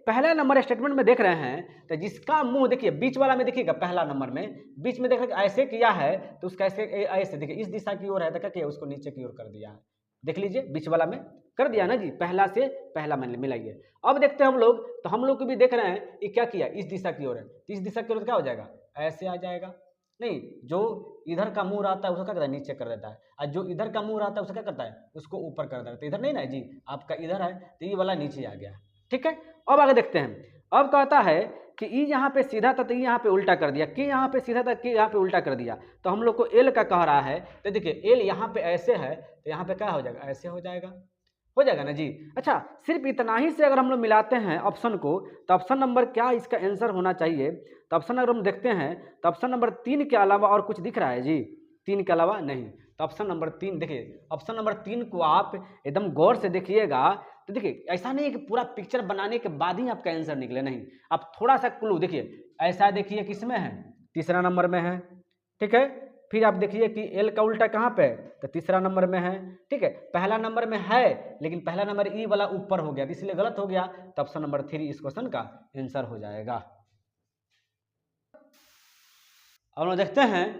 [SPEAKER 1] पहला नंबर स्टेटमेंट में देख रहे हैं तो जिसका मुंह देखिए बीच वाला में देखिएगा, पहला नंबर में बीच में देख ऐसे किया है तो उसका ऐसे देखिए इस दिशा की ओर है तो क्या किया उसको नीचे की ओर कर दिया है, देख लीजिए बीच वाला में कर दिया ना जी, पहला से पहला मिलाइए। अब देखते हैं हम लोग, तो हम लोग को भी देख रहे हैं ये क्या किया इस दिशा की ओर है, तो इस दिशा की ओर क्या हो जाएगा ऐसे आ जाएगा, नहीं, जो इधर का मुंह रहता है उसको क्या करता है, नीचे कर देता है, और जो इधर का मुंह रहता है उसको क्या करता है, उसको ऊपर कर देता है। तो इधर नहीं ना जी, आपका इधर है तो ये वाला नीचे आ गया, ठीक है। अब आगे देखते हैं। अब कहता है कि ई यहाँ पे सीधा था तो ई यहाँ पे उल्टा कर दिया, के यहाँ पे सीधा था के यहाँ पे उल्टा कर दिया, तो हम लोग को एल का कह रहा है। तो देखिए एल यहाँ पे ऐसे है तो यहाँ पे क्या हो जाएगा, ऐसे हो जाएगा ना जी। अच्छा, सिर्फ इतना ही से अगर हम लोग मिलाते हैं ऑप्शन को, तो ऑप्शन नंबर क्या इसका आंसर होना चाहिए। तो ऑप्शन अगर हम देखते हैं तो ऑप्शन नंबर 3 के अलावा और कुछ दिख रहा है जी, 3 के अलावा नहीं। तो ऑप्शन नंबर 3 देखिए, ऑप्शन नंबर 3 को आप एकदम गौर से देखिएगा तो देखिए ऐसा नहीं है कि पूरा पिक्चर बनाने के बाद ही आपका आंसर निकले, नहीं, आप थोड़ा सा क्लू देखिए। ऐसा देखिए किसमें है, तीसरा नंबर में है, ठीक है। फिर आप देखिए कि एल का उल्टा कहाँ पे है, तो तीसरा नंबर में है, ठीक है। पहला नंबर में है लेकिन पहला नंबर ई वाला ऊपर हो गया इसलिए गलत हो गया, तो ऑप्शन नंबर 3 इस क्वेश्चन का आंसर हो जाएगा। अब हम देखते हैं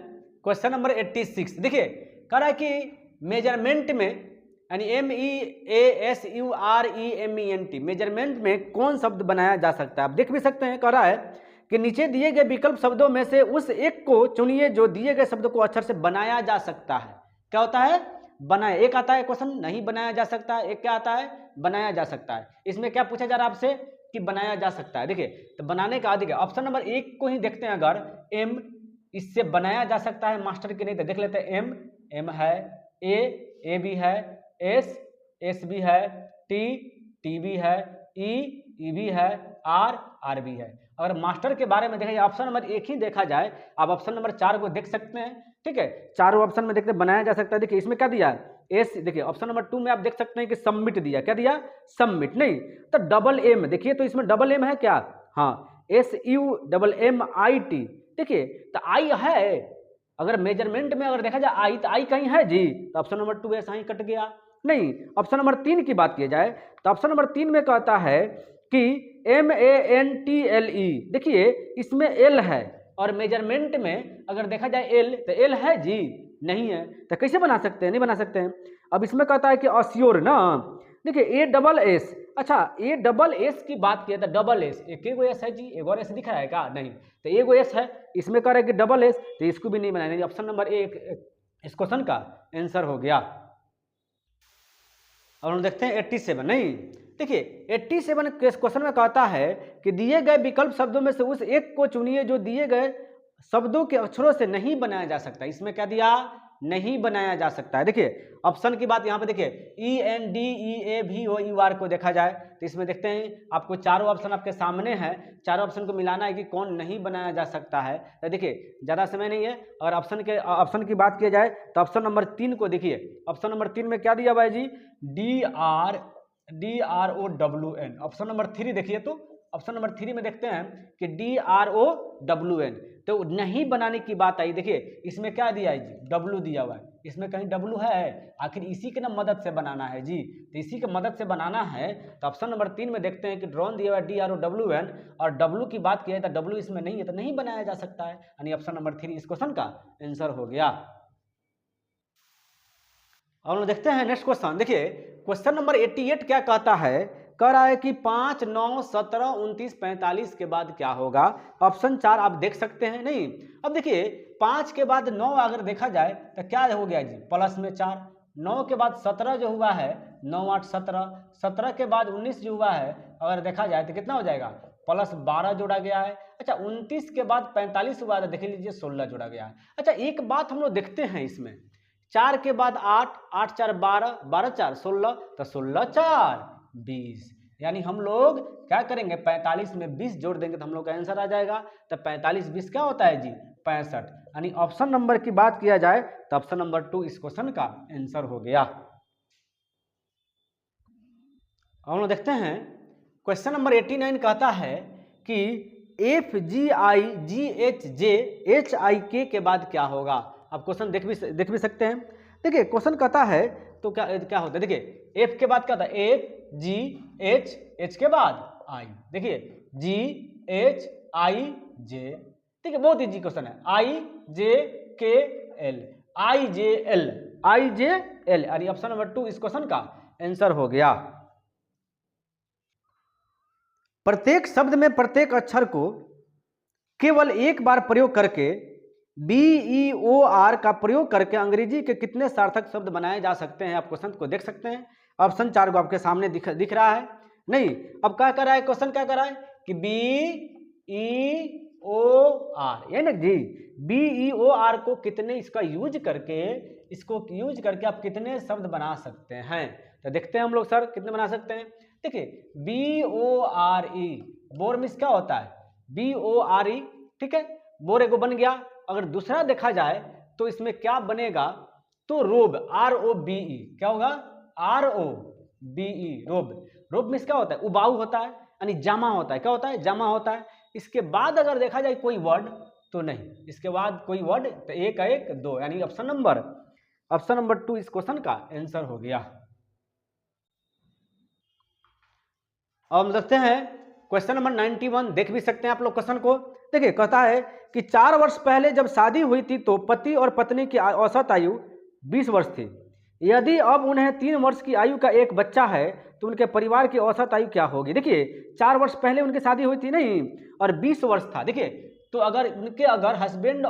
[SPEAKER 1] क्वेश्चन नंबर 86। देखिए कह रहा है कि मेजरमेंट में यानी MEASUREMENT मेजरमेंट में कौन शब्द बनाया जा सकता है। आप देख भी सकते हैं, कह रहा है कि नीचे दिए गए विकल्प शब्दों में से उस एक को चुनिए जो दिए गए शब्द को अक्षर से बनाया जा सकता है। क्या होता है, बनाया। एक आता है क्वेश्चन नहीं बनाया जा सकता है, एक क्या आता है, बनाया जा सकता है। इसमें क्या पूछा जा रहा है आपसे कि बनाया जा सकता है। देखिए तो बनाने का अधिक ऑप्शन नंबर 1 को ही देखते हैं, अगर एम इससे बनाया जा सकता है मास्टर की, नहीं तो देख लेते हैं एम है, ए भी है, एस भी है, टी भी है, ई भी है, आर भी है। अगर मास्टर के बारे में देखा जाए ऑप्शन नंबर 1 ही देखा जाए, आप ऑप्शन नंबर 4 को देख सकते हैं, ठीक है। चारों ऑप्शन में देखते हैं बनाया जा सकता है। देखिए इसमें क्या दिया है, एस। देखिए ऑप्शन नंबर 2 में आप देख सकते हैं कि सबमिट दिया, क्या दिया, सबमिट। नहीं तो डबल एम, देखिए तो इसमें डबल एम है क्या, हाँ, SUMMIT। देखिए तो आई है, अगर मेजरमेंट में अगर देखा जाए आई, तो आई कहीं है जी, तो ऑप्शन नंबर 2 ऐसा ही कट गया। नहीं, ऑप्शन नंबर 3 की बात की जाए तो ऑप्शन नंबर 3 में कहता है कि MANTLE। देखिए इसमें एल है और मेजरमेंट में अगर देखा जाए एल, तो एल है जी, नहीं है, तो कैसे बना सकते हैं, नहीं बना सकते हैं। अब इसमें कहता है कि अश्योर ना, देखिए ASS। अच्छा ASS की बात किया था, डबल एस, एक एस है जी, एक और एस दिख रहा है क्या, नहीं, तो एक एस है, इसमें कह रहा है कि डबल एस, तो इसको भी नहीं बनाया। ऑप्शन नंबर 1 इस क्वेश्चन का आंसर हो गया। और हम देखते हैं 87। नहीं, देखिए 87 क्वेश्चन में कहता है कि दिए गए विकल्प शब्दों में से उस एक को चुनिए जो दिए गए शब्दों के अक्षरों से नहीं बनाया जा सकता। इसमें क्या दिया, नहीं बनाया जा सकता है। देखिए ऑप्शन की बात यहाँ पे देखिए ENDEAVOUR को देखा जाए तो इसमें देखते हैं आपको चारों ऑप्शन आपके सामने है, चारों ऑप्शन को मिलाना है कि कौन नहीं बनाया जा सकता है। तो देखिए ज़्यादा समय नहीं है, और ऑप्शन की बात की जाए तो ऑप्शन नंबर 3 को देखिए, ऑप्शन नंबर 3 में क्या दिया हुआ है जी, DROWN। ऑप्शन नंबर 3 देखिए, तो ऑप्शन नंबर 3 में देखते हैं कि DROWN, तो नहीं बनाने की बात आई। देखिए इसमें क्या दिया है जी, डब्लू दिया हुआ है, इसमें कहीं डब्लू है, आखिर इसी के ना मदद से बनाना है जी, तो इसी के मदद से बनाना है। तो ऑप्शन नंबर 3 में देखते हैं कि ड्रोन दिया हुआ है DROWN, और डब्लू की बात की जाए तो डब्लू इसमें नहीं है, तो नहीं बनाया जा सकता है, यानी ऑप्शन नंबर 3 इस क्वेश्चन का आंसर हो गया। और हम देखते हैं नेक्स्ट क्वेश्चन। देखिए क्वेश्चन नंबर 88 क्या कहता है, कह रहा है कि 5, 9, 17, 29, 45 के बाद क्या होगा। ऑप्शन 4 आप देख सकते हैं। नहीं, अब देखिए 5 के बाद 9 अगर देखा जाए तो क्या हो गया जी, प्लस में 4, 9 के बाद 17 जो हुआ है, 9 8 17, 17 के बाद 19 जो हुआ है अगर देखा जाए तो कितना हो जाएगा, प्लस 12 जोड़ा गया है। अच्छा 29 के बाद 45 हुआ है, देख लीजिए 16 जोड़ा गया है। अच्छा एक बात हम लोग देखते हैं इसमें, 4 के बाद 8, 8 4 12, 12 4 16, तो 16 4 20, यानी हम लोग क्या करेंगे 45 में 20 जोड़ देंगे तो हम लोग का आंसर आ जाएगा। तो 45 20 क्या होता है जी, 65, यानी ऑप्शन नंबर की बात किया जाए तो ऑप्शन नंबर 2 इस क्वेश्चन का आंसर हो गया। हम लोग देखते हैं क्वेश्चन नंबर 89 कहता है कि FGIGHJHIK के बाद क्या होगा। आप क्वेश्चन देख भी सकते हैं। देखिए क्वेश्चन कहता है तो क्या होता है, देखिए F के बाद क्या होता है, FGH के बाद I, देखिए GHIJ, ठीक है, बहुत इजी क्वेश्चन है, IJKL यानी ऑप्शन नंबर 2 इस क्वेश्चन का आंसर हो गया। प्रत्येक शब्द में प्रत्येक अक्षर को केवल एक बार प्रयोग करके BEOR का प्रयोग करके अंग्रेजी के कितने सार्थक शब्द बनाए जा सकते हैं? आप क्वेश्चन को देख सकते हैं। ऑप्शन 4 को आपके सामने दिख रहा है नहीं। अब क्या कर रहा है क्वेश्चन, क्या कर रहा है कि BEOR, ये ना जी, BEOR को कितने इसका यूज करके आप कितने शब्द बना सकते हैं? तो देखते हैं हम लोग सर कितने बना सकते हैं। देखिए BORE, बोर मीन्स क्या होता है? BORE, ठीक है, बोरे को बन गया। अगर दूसरा देखा जाए तो इसमें क्या बनेगा, तो रोब, ROBE, क्या होगा? ROBE, रोब। रोब मीन्स क्या होता है? उबाऊ होता है, यानी जामा होता है। क्या होता है? जामा होता है। इसके बाद अगर देखा जाए कोई वर्ड तो नहीं, इसके बाद कोई वर्ड तो एक एक दो, यानी ऑप्शन नंबर 2 इस क्वेश्चन का आंसर हो गया। अब हम देखते हैं क्वेश्चन नंबर 91, देख भी सकते हैं आप लोग क्वेश्चन को। देखिए कहता है कि 4 वर्ष पहले जब शादी हुई थी तो पति और पत्नी की औसत आयु 20 वर्ष थी। यदि अब उन्हें 3 वर्ष की आयु का एक बच्चा है तो उनके परिवार की औसत आयु क्या होगी? देखिए 4 वर्ष पहले उनकी शादी हुई थी नहीं, और 20 वर्ष था। देखिए तो अगर हस्बैंड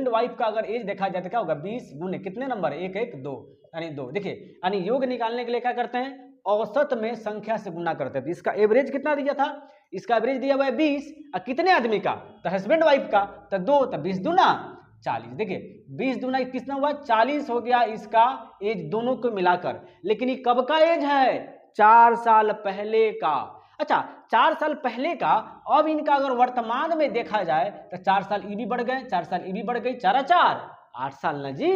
[SPEAKER 1] वाइफ का अगर एज देखा जाए तो क्या होगा? 20 गुने कितने नंबर? 1 1 2, यानी 2। देखिए यानी योग निकालने के लिए क्या करते हैं? औसत में संख्या से गुना करते थे। इसका एवरेज कितना दिया था? इसका एवरेज दिया हुआ है 20, और कितने आदमी का? तो हस्बैंड वाइफ का, तो 2, तो 20 दूना 40। देखिए 20 दूना कितना हुआ? 40 हो गया इसका एज दोनों को मिलाकर। लेकिन ये कब का एज है? 4 साल पहले का। अच्छा 4 साल पहले का। अब इनका अगर वर्तमान में देखा जाए तो 4 साल ई भी बढ़ गए, 4 साल ई भी बढ़ गई, 4 4 8 साल ना जी,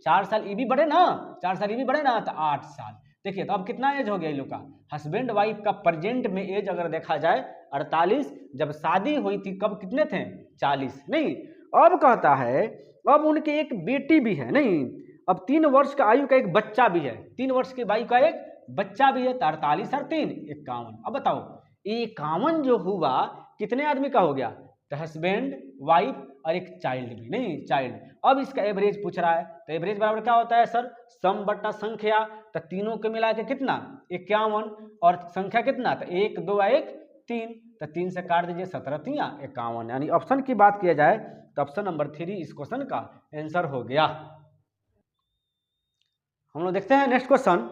[SPEAKER 1] 4 साल ई भी बढ़े ना, 4 साल ई भी बढ़े ना, तो 8 साल। देखिए तो अब कितना एज हो गया इन लोग का? हस्बैंड वाइफ का प्रेजेंट में एज अगर देखा जाए 48, जब शादी हुई थी कब कितने थे? 40 नहीं। अब कहता है अब उनकी एक बेटी भी है नहीं, अब 3 वर्ष का आयु का एक बच्चा भी है, 3 वर्ष की आयु का एक बच्चा भी है, तो 48 और 3 51। अब बताओ 51 जो हुआ कितने आदमी का हो गया? तो हस्बैंड वाइफ और एक चाइल्ड भी नहीं, चाइल्ड। अब इसका एवरेज पूछ रहा है, तो एवरेज बराबर क्या होता है सर? सम बटा संख्या। तो तीनों को मिला के कितना? 51, और संख्या कितना? तो 1 2 1 3, तो 3 से काट दीजिए, 17 3 51। यानी ऑप्शन की बात किया जाए तो ऑप्शन नंबर 3 इस क्वेश्चन का आंसर हो गया। हम लोग देखते हैं नेक्स्ट क्वेश्चन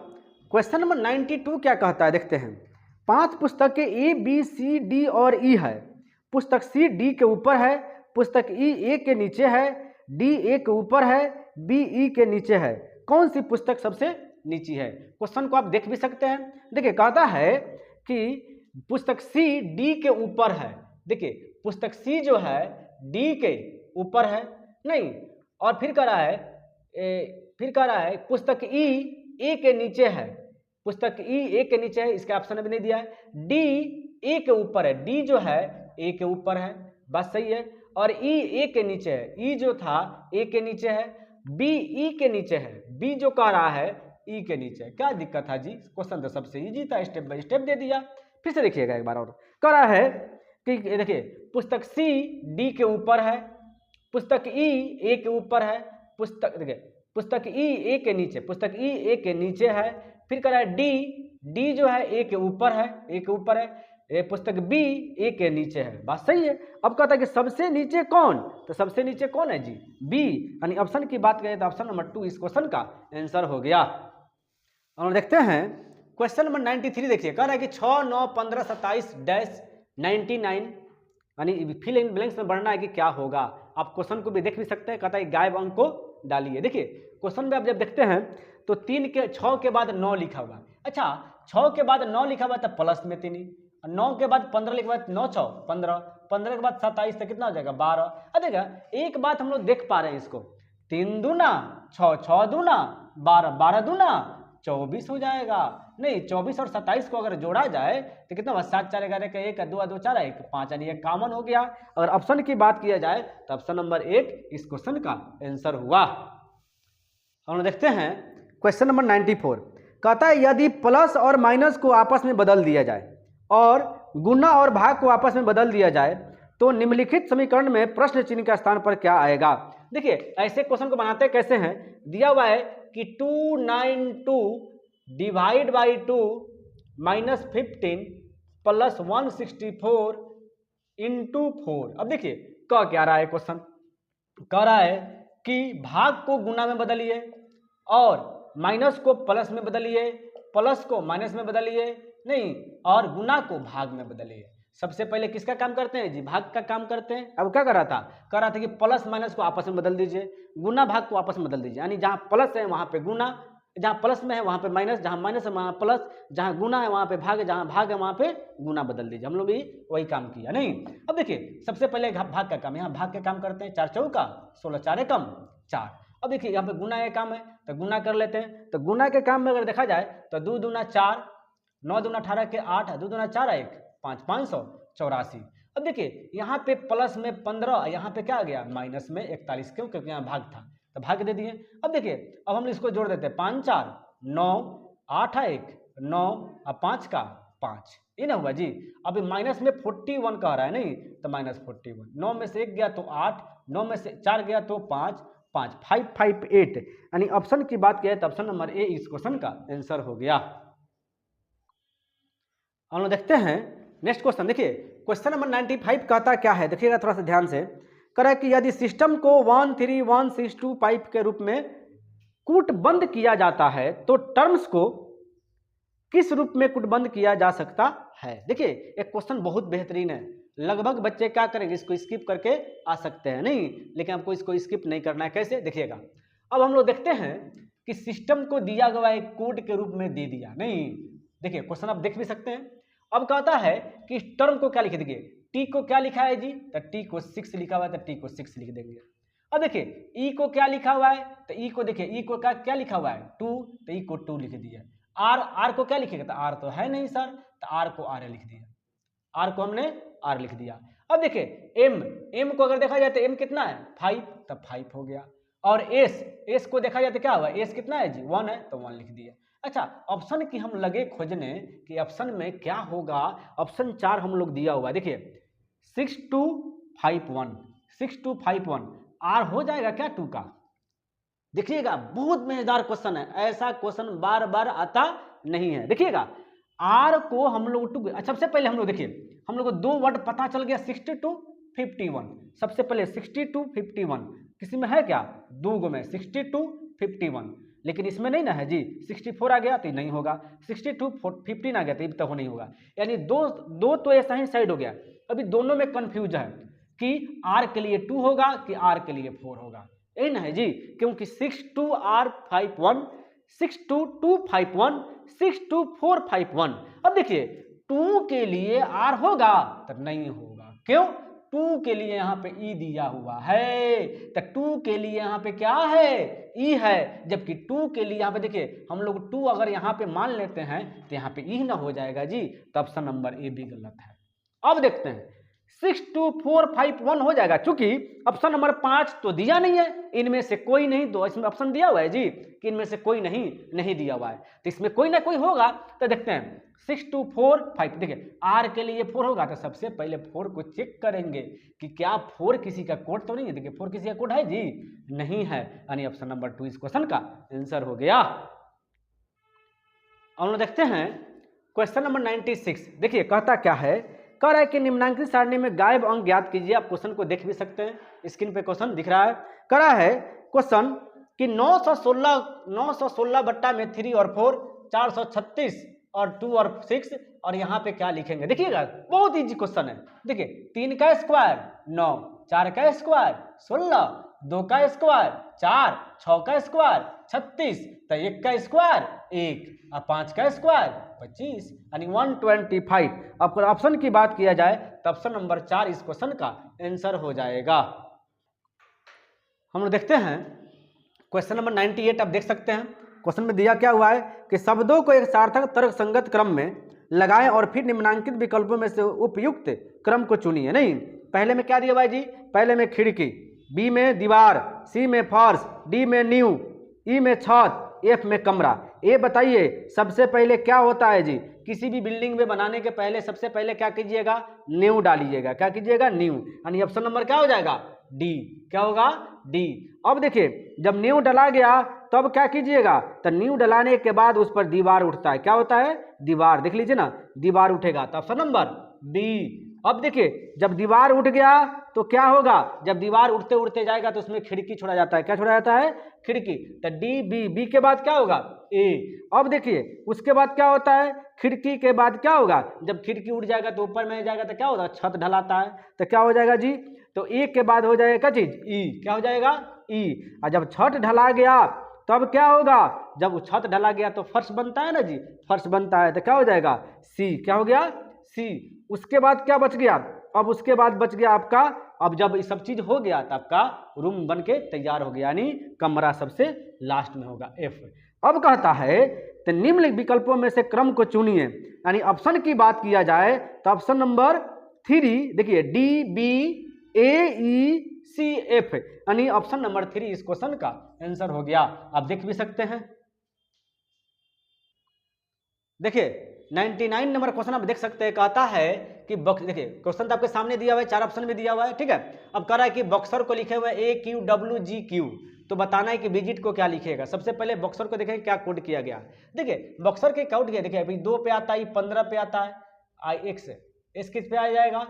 [SPEAKER 1] नंबर 92 क्या कहता है, देखते हैं। 5 पुस्तकें ABCD और E है। पुस्तक C D के ऊपर है, पुस्तक E A के नीचे है, D A के ऊपर है, B E के नीचे है। कौन सी पुस्तक सबसे नीची है? क्वेश्चन को आप देख भी सकते हैं। देखिए कहता है कि पुस्तक C D के ऊपर है। देखिए पुस्तक C जो है D के ऊपर है नहीं, और फिर कह रहा है पुस्तक E A के नीचे है, पुस्तक E A के नीचे है, इसका ऑप्शन अभी नहीं दिया है। D A के ऊपर है, D जो है A के ऊपर है, बात सही है। और E A के नीचे है, E जो था A के नीचे है, B E के नीचे है, B जो कह रहा है E के नीचे है। क्या दिक्कत था जी? क्वेश्चन तो सबसे इजी था, स्टेप बाय स्टेप दे दिया। फिर से देखिएगा एक बार और। कह रहा है कि देखिए पुस्तक C D के ऊपर है, पुस्तक E A के ऊपर है, पुस्तक E A के नीचे, पुस्तक E A के नीचे है। फिर कह रहा है D जो है A के ऊपर है, A के ऊपर है, पुस्तक B A के नीचे है। बात सही है। अब कहता है कि सबसे नीचे कौन? तो सबसे नीचे कौन है जी? B, यानी ऑप्शन की बात करें तो ऑप्शन नंबर 2 इस क्वेश्चन का आंसर हो गया। और देखते हैं क्वेश्चन नंबर 93। देखिए कह रहा है कि 6 9 15 27 -99, यानी फिल इन ब्लैंक्स में बढ़ना है कि क्या होगा। आप क्वेश्चन को भी देख भी सकते हैं। कहता है गायब अंक को डालिए। देखिए क्वेश्चन में आप जब देखते हैं तो 6 के बाद 9 लिखा हुआ। अच्छा 6 के बाद 9 लिखा हुआ तो प्लस में 3, 9 के बाद 15 लिखा हुआ, 9 6 15, 15 के बाद 27 तो कितना हो जाएगा? 12। अब देखा एक बात हम लोग देख पा रहे हैं इसको, 3 दूना 6, 6 दूना 12, 12 दूना 24 हो जाएगा। नहीं 24 और 27 को अगर जोड़ा जाए तो कितना हुआ? 7 4 11 1 2 2 4 1 5, यानी 1 कॉमन हो गया। अगर ऑप्शन की बात किया जाए तो ऑप्शन नंबर 1 इस क्वेश्चन का आंसर हुआ। हम लोग देखते हैं क्वेश्चन नंबर 94। कहता है यदि प्लस और माइनस को आपस में बदल दिया जाए और गुना और भाग को आपस में बदल दिया जाए तो निम्नलिखित समीकरण में प्रश्न चिन्ह के स्थान पर क्या आएगा? देखिए ऐसे क्वेश्चन को बनाते कैसे हैं? दिया हुआ है कि 292 डिवाइड बाई 2 -15 + 164 × 4। अब देखिए क्या रहा है क्वेश्चन, कह रहा है कि भाग को गुना में बदलिए और माइनस को प्लस में बदलिए, प्लस को माइनस में बदलिए, नहीं, और गुना को भाग में बदलिए। सबसे पहले किसका काम करते हैं जी? भाग का काम करते हैं। अब क्या कर रहा था? कह रहा था कि प्लस माइनस को आपस में बदल दीजिए, गुना भाग को आपस में बदल दीजिए, यानी जहां प्लस है वहां पे गुना, जहां प्लस में है वहां पे माइनस, जहां माइनस है वहां प्लस, जहां गुना है वहां पे भाग, जहां भाग है वहां पे गुना बदल दीजिए। हम लोग भी वही काम किया, नहीं। अब देखिए सबसे पहले भाग का काम, यहाँ भाग के काम करते हैं। 4 चौका 16, 4 एकम 4। अब देखिए यहाँ पे गुना का काम है तो गुना कर लेते हैं। तो गुना के काम में अगर देखा जाए तो 2 दूना 4, 9 दूना 18 के 8, 2 दूना 4 1 5, 584। अब देखिए यहाँ पे प्लस में 15, यहाँ पे क्या आ गया? माइनस में 41, क्यों? क्योंकि यहाँ भाग था तो भाग दे दिए। अब देखिए अब हम इसको जोड़ देते हैं, 5 4 9, 8 1 9 और 5 का 5, ये ना हुआ जी। अब माइनस में 41 कह रहा है, नहीं, तो माइनस 41, 9 में से 1 गया तो 8, 9 में से 4 गया तो 5, 5 5 5 8, यानी ऑप्शन की बात किया तो ऑप्शन नंबर ए इस क्वेश्चन का आंसर हो गया। हम लोग देखते हैं नेक्स्ट क्वेश्चन। देखिए क्वेश्चन नंबर 95 कहता क्या है, देखिएगा थोड़ा सा ध्यान से। कह रहा है कि यदि सिस्टम को 1 3 1 6 2 5 के रूप में कूटबंद किया जाता है तो टर्म्स को किस रूप में कूटबंद किया जा सकता है? देखिए एक क्वेश्चन बहुत बेहतरीन है, लगभग बच्चे क्या करेंगे, इसको स्किप करके आ सकते हैं, नहीं, लेकिन आपको इसको स्किप नहीं करना है। कैसे? देखिएगा। अब हम लोग देखते हैं कि सिस्टम को दिया गया एक कोड के रूप में दे दिया, नहीं, देखिए क्वेश्चन आप देख भी सकते हैं। अब कहता है कि इस टर्म को क्या लिख देंगे? टी को क्या लिखा है जी? तो टी को 6 लिखा हुआ है, तो टी को 6 लिख देंगे। अब देखिए ई को क्या लिखा हुआ है? तो ई को देखिए, ई को क्या लिखा हुआ है? 2, तो ई को 2 लिख दिया। आर को क्या लिखेगा? तो आर तो है नहीं सर, तो आर को आर लिख दिया, आर को हमने आर लिख दिया। अब देखिए एम को अगर देखा जाए तो एम कितना है? 5, तब 5 हो गया। और एस को देखा जाए तो क्या हुआ? एस कितना है जी? 1 है, तो 1 लिख दिया। अच्छा, ऑप्शन की हम लगे खोजने कि ऑप्शन में क्या होगा। ऑप्शन 4 हम लोग दिया हुआ, देखिए 6251, 6251 आर हो जाएगा क्या 2 का? देखिएगा बहुत मजेदार क्वेश्चन है, ऐसा क्वेश्चन बार बार आता नहीं है। देखिएगा आर को हम लोग 2, अच्छा सबसे पहले हम लोग देखिए, हम लोग को 2 वर्ड पता चल गया, 62 51। सबसे पहले 62 51 किसी में है क्या? 2 गो में 62 51, लेकिन इसमें नहीं ना है जी। 64 आ गया तो नहीं होगा, 62 15 आ गया तो तब नहीं होगा, यानी दो तो ऐसा ही साइड हो गया। अभी दोनों में कंफ्यूज है कि आर के लिए 2 होगा कि आर के लिए 4 होगा, यही ना है जी, क्योंकि 62R51 62251 62451। अब देखिए 2 के लिए आर होगा तो नहीं होगा, क्यों? 2 के लिए यहाँ पे ई दिया हुआ है, तो 2 के लिए यहाँ पे क्या है? ई है, जबकि 2 के लिए यहाँ पे देखिए हम लोग 2 अगर यहाँ पे मान लेते हैं तो यहाँ पे ई ना हो जाएगा जी, तो ऑप्शन नंबर ए भी गलत है। अब देखते हैं 62451 हो जाएगा, चूंकि ऑप्शन नंबर 5 तो दिया नहीं है, इनमें से कोई नहीं, तो इसमें ऑप्शन दिया हुआ है जी कि इनमें से कोई नहीं दिया हुआ है, तो इसमें कोई ना कोई होगा। तो देखते हैं 6245, देखिए आर के लिए 4 होगा तो सबसे पहले 4 को चेक करेंगे कि क्या 4 किसी का कोड तो नहीं है। देखिए 4 किसी का कोड है जी? नहीं है, यानी ऑप्शन नंबर 2 इस क्वेश्चन का आंसर हो गया। हम लोग देखते हैं क्वेश्चन नंबर 96। देखिए कहता क्या है, कह रहा है कि निम्नांकित सारणी में गायब अंक ज्ञात कीजिए। आप क्वेश्चन को देख भी सकते हैं, स्क्रीन पे क्वेश्चन दिख रहा है। कह रहा है क्वेश्चन कि 916 बट्टा में 3 और 4, 436 और 2 और 6, और यहाँ पे क्या लिखेंगे? देखिएगा बहुत इजी क्वेश्चन है। देखिए 3 का स्क्वायर 9, 4 का स्क्वायर 16, 2 का स्क्वायर 4, 6 का स्क्वायर 36, तो 1 का स्क्वायर 1 और 5 का स्क्वायर 25, यानी 125। अब ऑप्शन की बात किया जाए तो ऑप्शन नंबर 4 इस क्वेश्चन का आंसर हो जाएगा। हम लोग देखते हैं क्वेश्चन नंबर 98। आप देख सकते हैं क्वेश्चन में दिया क्या हुआ है कि शब्दों को एक सार्थक तर्क संगत क्रम में लगाएं और फिर निम्नांकित विकल्पों में से उपयुक्त क्रम को चुनिए। नहीं, पहले में क्या दिया हुआ है जी? पहले में खिड़की, बी में दीवार, सी में फर्श, डी में नींव, ई में छत, एफ में कमरा। ये बताइए सबसे पहले क्या होता है जी? किसी भी बिल्डिंग में बनाने के पहले सबसे पहले क्या कीजिएगा? नींव डालिएगा। क्या कीजिएगा? नींव, यानी ऑप्शन नंबर क्या हो जाएगा? डी। क्या होगा? डी। अब देखिए जब नींव डला गया तब क्या कीजिएगा? तो नींव डलाने के बाद उस पर दीवार उठता है। क्या होता है? दीवार। देख लीजिए ना, दीवार उठेगा, तो ऑप्शन नंबर बी अब देखिए जब दीवार उठ गया तो क्या होगा, जब दीवार उठते उठते जाएगा तो उसमें खिड़की छोड़ा जाता है। क्या छोड़ा जाता है? खिड़की। तो डी बी, बी के बाद क्या होगा? ए। अब देखिए उसके बाद क्या होता है, खिड़की के बाद क्या होगा, जब खिड़की उठ जाएगा तो ऊपर में जाएगा तो क्या होगा, छत ढलाता है। तो क्या हो जाएगा जी, तो ए के बाद हो जाएगा क्या चीज, ई। क्या हो जाएगा? ई। और जब छत ढला गया तब क्या होगा, जब छत ढला गया तो फर्श बनता है ना जी, फर्श बनता है तो क्या हो जाएगा, सी। क्या हो गया? सी। उसके बाद क्या बच गया, अब उसके बाद बच गया आपका, अब जब ये सब चीज हो गया तो आपका रूम बन के तैयार हो गया, यानी कमरा सबसे लास्ट में होगा, एफ। अब कहता है तो निम्नलिखित विकल्पों में से क्रम को चुनिए, यानी ऑप्शन की बात किया जाए तो ऑप्शन नंबर 3 देखिए, डी बी ए ई सी एफ, यानी ऑप्शन नंबर 3 इस क्वेश्चन का आंसर हो गया। आप देख भी सकते हैं, देखिए 99 नंबर क्वेश्चन आप देख सकते हैं, कहता है कि बॉक्स, देखिए क्वेश्चन तो आपके सामने दिया हुआ है, 4 ऑप्शन में दिया हुआ है, ठीक है। अब कह रहा है कि बॉक्सर को लिखे हुए ए क्यू डब्ल्यू जी क्यू, तो बताना है कि विजिट को क्या लिखेगा। सबसे पहले बॉक्सर को देखें क्या कोड किया गया। देखिए बॉक्सर के काउंट किया, देखिए अभी 2 पे आता है, 15 पे आता है, आई एक्स, एस किस पे आ जाएगा,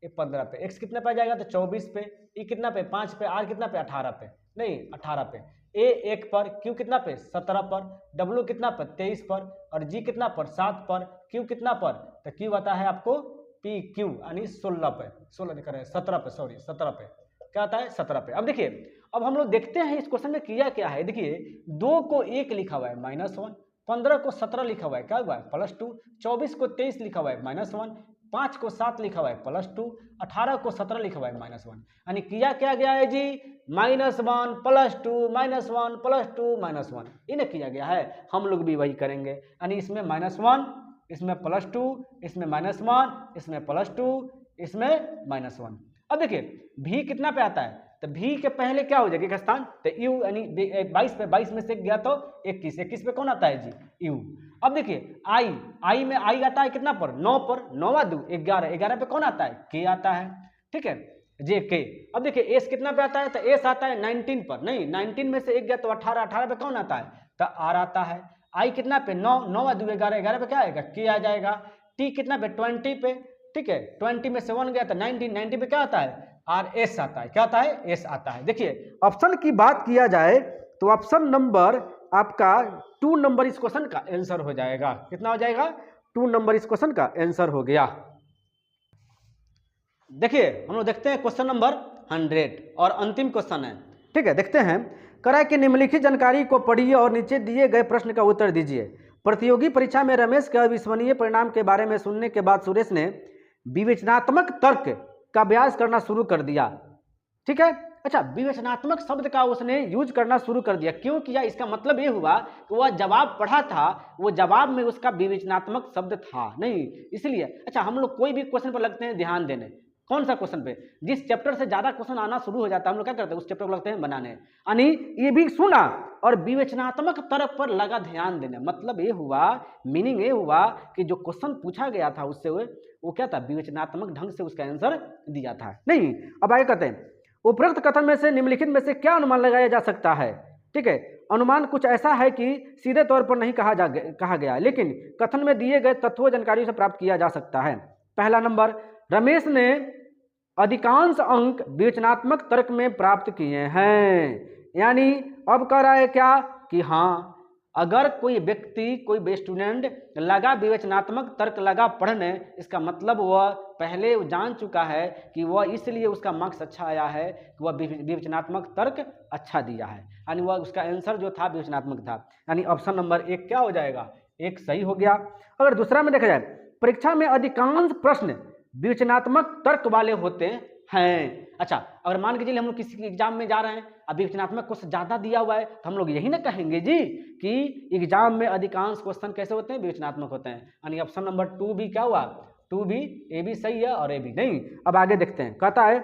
[SPEAKER 1] ये 15 पे, एक्स कितने पे आ जाएगा तो 24 पे, ई कितना पे 5 पे, आर कितना पे 18 पे, नहीं 18 पे, ए 1 पर, क्यू कितना पे 17 पर, डब्ल्यू कितना पर 23 पर, और जी कितना पर 7 पर, क्यू कितना पर, तो क्यू आता है आपको पी क्यू यानी 16 पे, 16 दिख रहा है 17 पे, सॉरी 17 पे, क्या आता है 17 पे। अब देखिए अब हम लोग देखते हैं इस क्वेश्चन में किया क्या है। देखिए 2 को 1 लिखा हुआ है -1, 15 को 17 लिखा हुआ है क्या हुआ है +2, 24 को 23 लिखा हुआ है -1, 5 को 7 लिखा हुआ है +2, 18 को 17 लिखा हुआ है -1, यानी किया क्या गया है जी, -1 +2 -1 +2 -1, इन्हें किया गया है। हम लोग भी वही करेंगे, यानी इसमें -1, इसमें +2, इसमें -1, इसमें +2, इसमें -1। अब देखिए भी कितना पे आता है, तो भी के पहले क्या हो जाएगा एक स्थान, तो यू, यानी 22 पे, 22 में से गया तो 21, 21 पे कौन आता है जी, यू। अब देखिए आई, आई में आई आता है कितना पर, 9 पर, 9 2 11, 11 पे कौन आता है, के आता है, ठीक है, जे के। अब देखिए एस कितना पे आता है, तो एस आता है 19 पर, नहीं 19 में से 1 गया तो 18, 18 पे कौन आता है, तो आर आता है। आई कितना पे 9, 9 2 11, 11 पे क्या आएगा, के आ जाएगा। टी कितना पे 20 पे, ठीक है, 20 में से 1 गया तो 19, 90 पे क्या आता है, आर एस आता है, क्या आता है, एस आता है। देखिए ऑप्शन की बात किया जाए तो ऑप्शन नंबर आपका 2 नंबर इस क्वेश्चन का आंसर हो जाएगा। कितना हो जाएगा, 2 नंबर इस क्वेश्चन का आंसर हो गया। देखिए हम लोग देखते हैं क्वेश्चन नंबर 100 और अंतिम क्वेश्चन है, ठीक है, देखते हैं। करा कि निम्नलिखित जानकारी को पढ़िए और नीचे दिए गए प्रश्न का उत्तर दीजिए। प्रतियोगी परीक्षा में रमेश के अविश्वसनीय परिणाम के बारे में सुनने के बाद सुरेश ने विवेचनात्मक तर्क का अभ्यास करना शुरू कर दिया, ठीक है। अच्छा, विवेचनात्मक शब्द का उसने यूज करना शुरू कर दिया, क्यों किया, इसका मतलब ये हुआ कि वह जवाब पढ़ा था, वो जवाब में उसका विवेचनात्मक शब्द था नहीं, इसलिए। अच्छा, हम लोग कोई भी क्वेश्चन पर लगते हैं ध्यान देने, कौन सा क्वेश्चन पे, जिस चैप्टर से ज्यादा क्वेश्चन आना शुरू हो जाता है हम लोग क्या करते हैं, उस चैप्टर को लगते हैं बनाने, यानी ये भी सुना और विवेचनात्मक तर्क पर लगा ध्यान देने, मतलब ये हुआ, मीनिंग ये हुआ कि जो क्वेश्चन पूछा गया था उससे वो क्या था, विवेचनात्मक ढंग से उसका आंसर दिया था नहीं। अब आगे कहते हैं, उपरोक्त कथन में से निम्नलिखित में से क्या अनुमान लगाया जा सकता है, ठीक है। अनुमान कुछ ऐसा है कि सीधे तौर पर नहीं कहा गया, लेकिन कथन में दिए गए तथ्यों जानकारियों से प्राप्त किया जा सकता है। पहला नंबर, रमेश ने अधिकांश अंक विवेचनात्मक तर्क में प्राप्त किए हैं, यानी अब कह रहा है क्या कि हाँ, अगर कोई व्यक्ति, कोई स्टूडेंट लगा विवेचनात्मक तर्क लगा पढ़ने, इसका मतलब वह पहले जान चुका है कि वह इसलिए उसका मार्क्स अच्छा आया है कि वह विवेचनात्मक तर्क अच्छा दिया है, यानी वह उसका आंसर जो था विवेचनात्मक था, यानी ऑप्शन नंबर 1 क्या हो जाएगा, 1 सही हो गया। अगर दूसरा में देखा जाए, परीक्षा में अधिकांश प्रश्न विवेचनात्मक तर्क वाले होते हैं। अच्छा, अगर मान के चलिए हम लोग किसी एग्जाम में जा रहे हैं, अब विवेचनात्मक क्वेश्चन ज्यादा दिया हुआ है, तो हम लोग यही ना कहेंगे जी कि एग्जाम में अधिकांश क्वेश्चन कैसे होते हैं, विवेचनात्मक होते हैं, यानी ऑप्शन नंबर 2 भी क्या हुआ, 2 भी, ए भी सही है और ए भी नहीं। अब आगे देखते हैं, कहता है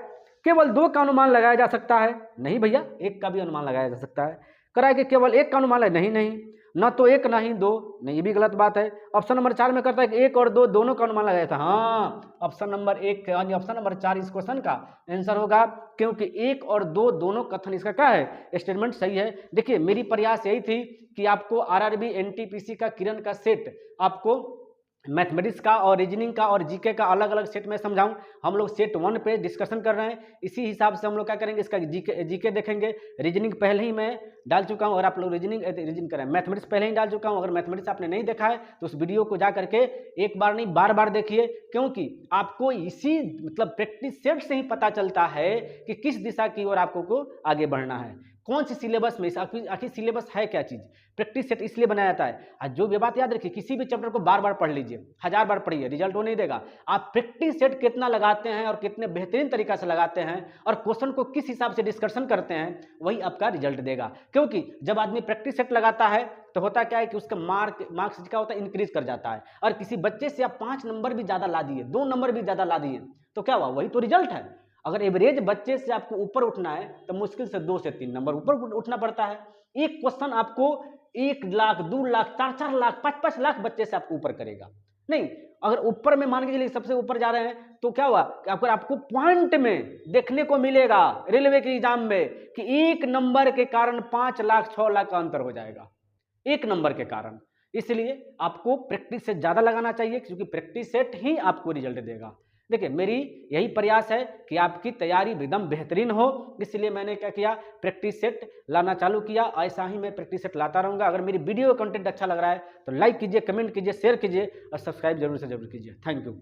[SPEAKER 1] केवल 2 का अनुमान लगाया जा सकता है, नहीं भैया 1 का भी अनुमान लगाया जा सकता है। करा है कि केवल 1 का अनुमान है, नहीं, न तो 1 न ही 2, नहीं, ये भी गलत बात है। ऑप्शन नंबर 4 में करता है कि 1 और 2 दोनों का अनुमान लगाया था, हाँ, ऑप्शन नंबर 1 यानी ऑप्शन नंबर 4 इस क्वेश्चन का आंसर होगा, क्योंकि 1 और 2 दोनों कथन इसका क्या है, स्टेटमेंट सही है। देखिए मेरी प्रयास यही थी कि आपको आरआरबी एनटीपीसी का किरण का सेट आपको मैथमेटिक्स का और रीजनिंग का और जीके का अलग अलग सेट में समझाऊं। हम लोग सेट 1 पे डिस्कशन कर रहे हैं, इसी हिसाब से हम लोग क्या करेंगे, इसका जीके देखेंगे। रीजनिंग पहले ही मैं डाल चुका हूं, अगर आप लोग रीजनिंग करें, मैथमेटिक्स पहले ही डाल चुका हूं। अगर मैथमेटिक्स आपने नहीं देखा है तो उस वीडियो को जा करके एक बार नहीं बार बार देखिए, क्योंकि आपको इसी मतलब प्रैक्टिस सेट से ही पता चलता है कि किस दिशा की ओर आपको को आगे बढ़ना है, कौन सी सिलेबस में। आखिर सिलेबस है क्या चीज़, प्रैक्टिस सेट इसलिए बनाया जाता है। और जो भी बात याद रखिए, किसी भी चैप्टर को बार बार पढ़ लीजिए, 1000 बार पढ़िए, रिजल्ट वो नहीं देगा। आप प्रैक्टिस सेट कितना लगाते हैं और कितने बेहतरीन तरीका से लगाते हैं और क्वेश्चन को किस हिसाब से डिस्कशन करते हैं, वही आपका रिजल्ट देगा। क्योंकि जब आदमी प्रैक्टिस सेट लगाता है तो होता क्या है कि उसका मार्क्स क्या होता है, इंक्रीज कर जाता है। और किसी बच्चे से आप 5 नंबर भी ज़्यादा ला दिए, 2 नंबर भी ज़्यादा ला दिए, तो क्या हुआ, वही तो रिजल्ट है। अगर एवरेज बच्चे से आपको ऊपर उठना है तो मुश्किल से 2 से 3 नंबर ऊपर उठना पड़ता है। एक क्वेश्चन आपको 1 लाख, 2 लाख, 4-4 लाख, 5-5 लाख बच्चे से आपको ऊपर करेगा। नहीं, अगर ऊपर में मान के चलिए सबसे ऊपर जा रहे हैं तो क्या हुआ, अगर आपको पॉइंट में देखने को मिलेगा रेलवे के एग्जाम में कि 1 नंबर के कारण 5 लाख 6 लाख का अंतर हो जाएगा, 1 नंबर के कारण। इसलिए आपको प्रैक्टिस से ज़्यादा लगाना चाहिए, क्योंकि प्रैक्टिस सेट ही आपको रिजल्ट देगा। देखिए, मेरी यही प्रयास है कि आपकी तैयारी एकदम बेहतरीन हो, इसलिए मैंने क्या किया, प्रैक्टिस सेट लाना चालू किया। ऐसा ही मैं प्रैक्टिस सेट लाता रहूँगा। अगर मेरी वीडियो कंटेंट अच्छा लग रहा है तो लाइक कीजिए, कमेंट कीजिए, शेयर कीजिए और सब्सक्राइब जरूर से जरूर कीजिए। Thank you.